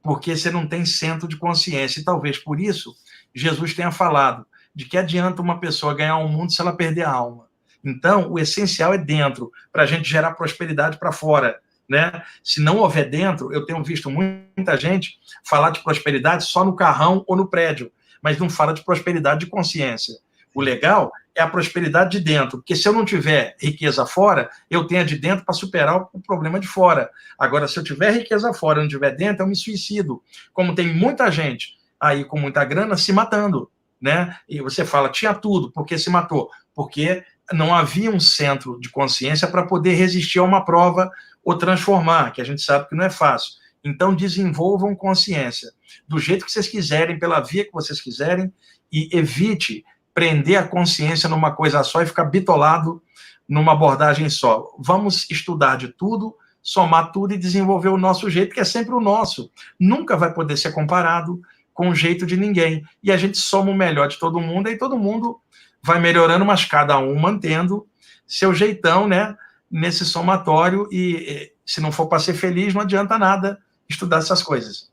porque você não tem centro de consciência. E talvez por isso Jesus tenha falado de que adianta uma pessoa ganhar o mundo se ela perder a alma. Então, o essencial é dentro, para a gente gerar prosperidade para fora, né? Se não houver dentro, eu tenho visto muita gente falar de prosperidade só no carrão ou no prédio, mas não fala de prosperidade de consciência. O legal é a prosperidade de dentro, porque se eu não tiver riqueza fora, eu tenho a de dentro para superar o problema de fora. Agora, se eu tiver riqueza fora e não tiver dentro, eu me suicido. Como tem muita gente aí com muita grana se matando, né? E você fala, tinha tudo, por que se matou? Porque não havia um centro de consciência para poder resistir a uma prova ou transformar, que a gente sabe que não é fácil. Então, desenvolvam consciência do jeito que vocês quiserem, pela via que vocês quiserem, e evite prender a consciência numa coisa só e ficar bitolado numa abordagem só. Vamos estudar de tudo, somar tudo e desenvolver o nosso jeito, que é sempre o nosso. Nunca vai poder ser comparado com o jeito de ninguém. E a gente soma o melhor de todo mundo, e todo mundo vai melhorando, mas cada um mantendo seu jeitão, né, nesse somatório, e se não for para ser feliz, não adianta nada estudar essas coisas.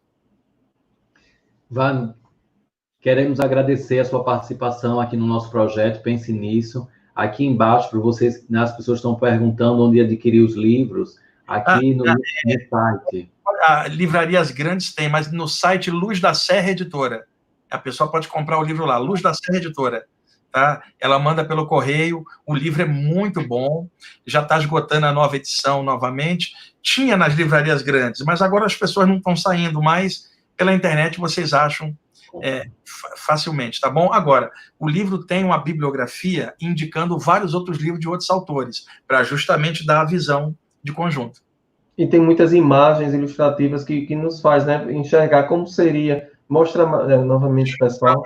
Wagner, queremos agradecer a sua participação aqui no nosso projeto, pense nisso. Aqui embaixo, para vocês, as pessoas estão perguntando onde adquirir os livros, aqui no site. Livrarias grandes tem, mas no site Luz da Serra Editora. A pessoa pode comprar o livro lá, Luz da Serra Editora. Tá? Ela manda pelo correio, o livro é muito bom, já está esgotando a nova edição novamente. Tinha nas livrarias grandes, mas agora as pessoas não estão saindo mais, pela internet vocês acham facilmente, tá bom? Agora, o livro tem uma bibliografia indicando vários outros livros de outros autores, para justamente dar a visão de conjunto. E tem muitas imagens ilustrativas que nos faz, né, enxergar como seria. Mostra novamente, pessoal.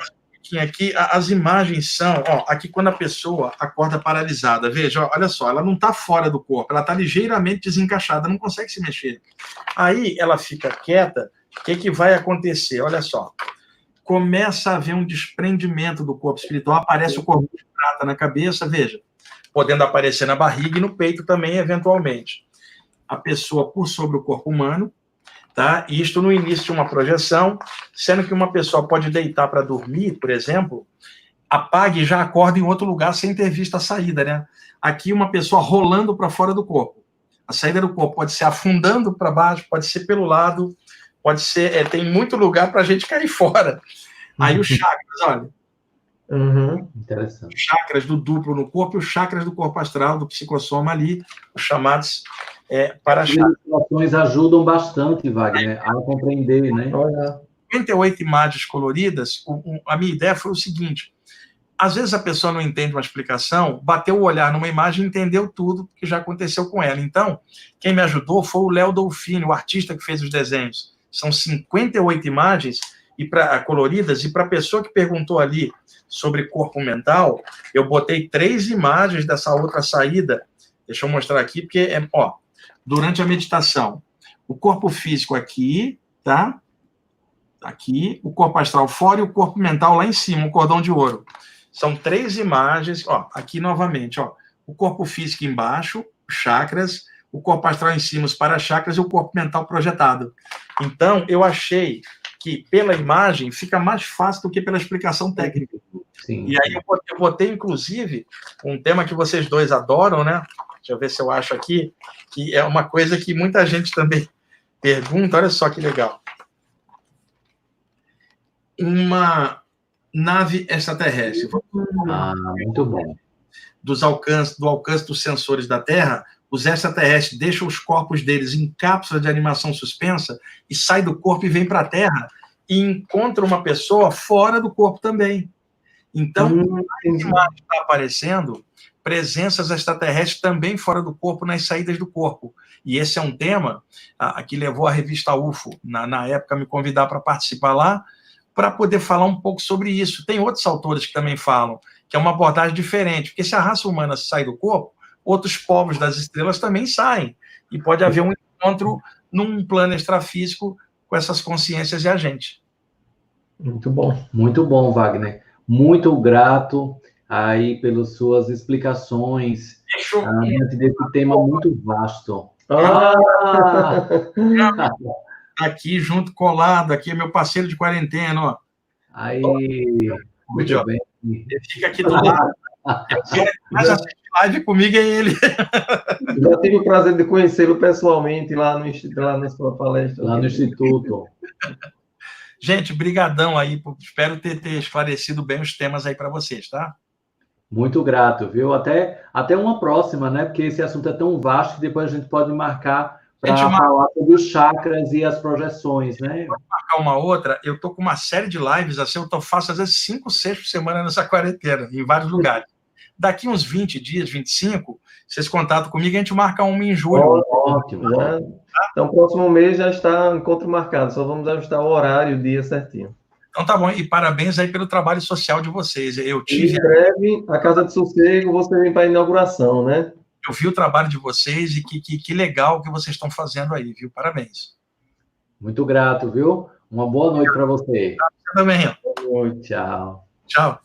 Aqui, as imagens são, ó, aqui quando a pessoa acorda paralisada, veja, ó, olha só, ela não está fora do corpo, ela está ligeiramente desencaixada, não consegue se mexer. Aí ela fica quieta, o que vai acontecer? Olha só, começa a haver um desprendimento do corpo espiritual, aparece o corpo de prata na cabeça, veja, podendo aparecer na barriga e no peito também, eventualmente. A pessoa por sobre o corpo humano, tá? E isto no início de uma projeção, sendo que uma pessoa pode deitar para dormir, por exemplo, apague e já acorda em outro lugar sem ter visto a saída, né? Aqui uma pessoa rolando para fora do corpo. A saída do corpo pode ser afundando para baixo, pode ser pelo lado, pode ser... tem muito lugar para a gente cair fora. Aí os chakras, olha. Interessante. Os chakras do duplo no corpo e os chakras do corpo astral, do psicossoma ali, os chamados para-chakras. As ilustrações ajudam bastante, Wagner, a compreender, né? 58 imagens coloridas, a minha ideia foi o seguinte: às vezes a pessoa não entende uma explicação, bateu o olhar numa imagem e entendeu tudo que já aconteceu com ela. Então, quem me ajudou foi o Léo Dolfini, o artista que fez os desenhos. São 58 imagens coloridas, e para a pessoa que perguntou ali sobre corpo mental, eu botei 3 imagens dessa outra saída. Deixa eu mostrar aqui, porque durante a meditação, o corpo físico aqui, tá? Aqui, o corpo astral fora e o corpo mental lá em cima, o cordão de ouro. São 3 imagens, aqui novamente, o corpo físico embaixo, os chakras, o corpo astral em cima, os para-chakras, e o corpo mental projetado. Então, eu achei que pela imagem fica mais fácil do que pela explicação técnica. Sim. E aí eu botei, inclusive, um tema que vocês dois adoram, né? Deixa eu ver se eu acho aqui, que é uma coisa que muita gente também pergunta, olha só que legal. Uma nave extraterrestre. Muito bom. Do alcance dos sensores da Terra, os extraterrestres deixam os corpos deles em cápsula de animação suspensa e saem do corpo e vêm para a Terra e encontram uma pessoa fora do corpo também. Então, a imagem está aparecendo presenças extraterrestres também fora do corpo, nas saídas do corpo. E esse é um tema que levou a revista UFO, na época, a me convidar para participar lá, para poder falar um pouco sobre isso. Tem outros autores que também falam, que é uma abordagem diferente, porque se a raça humana sai do corpo, outros povos das estrelas também saem, e pode haver um encontro num plano extrafísico com essas consciências e a gente. Muito bom, Wagner. Muito grato aí pelas suas explicações diante desse tema muito vasto. Aqui, junto, colado, aqui é meu parceiro de quarentena, ó. Aí, muito bem. Ele fica aqui do lado. Mas assiste live comigo é ele. Já tive o prazer de conhecê-lo pessoalmente lá na sua palestra. Lá no Instituto. Gente, brigadão aí. Espero ter esclarecido bem os temas aí para vocês, tá? Muito grato, viu? Até uma próxima, né? Porque esse assunto é tão vasto que depois a gente pode marcar para falar sobre os chakras e as projeções, né? Pode marcar uma outra. Eu tô com uma série de lives, assim, eu faço às vezes 5, 6 por semana nessa quarentena, em vários lugares. Daqui uns 20 dias, 25, vocês contatam comigo e a gente marca uma em julho. Ótimo. Então, próximo mês já está encontro marcado. Só vamos ajustar o horário, o dia certinho. Então tá bom. E parabéns aí pelo trabalho social de vocês. Em breve, a Casa de Sossego, você vem para a inauguração, né? Eu vi o trabalho de vocês e que legal que vocês estão fazendo aí, viu? Parabéns. Muito grato, viu? Uma boa noite para você. Você também. Boa noite. Tchau. Tchau.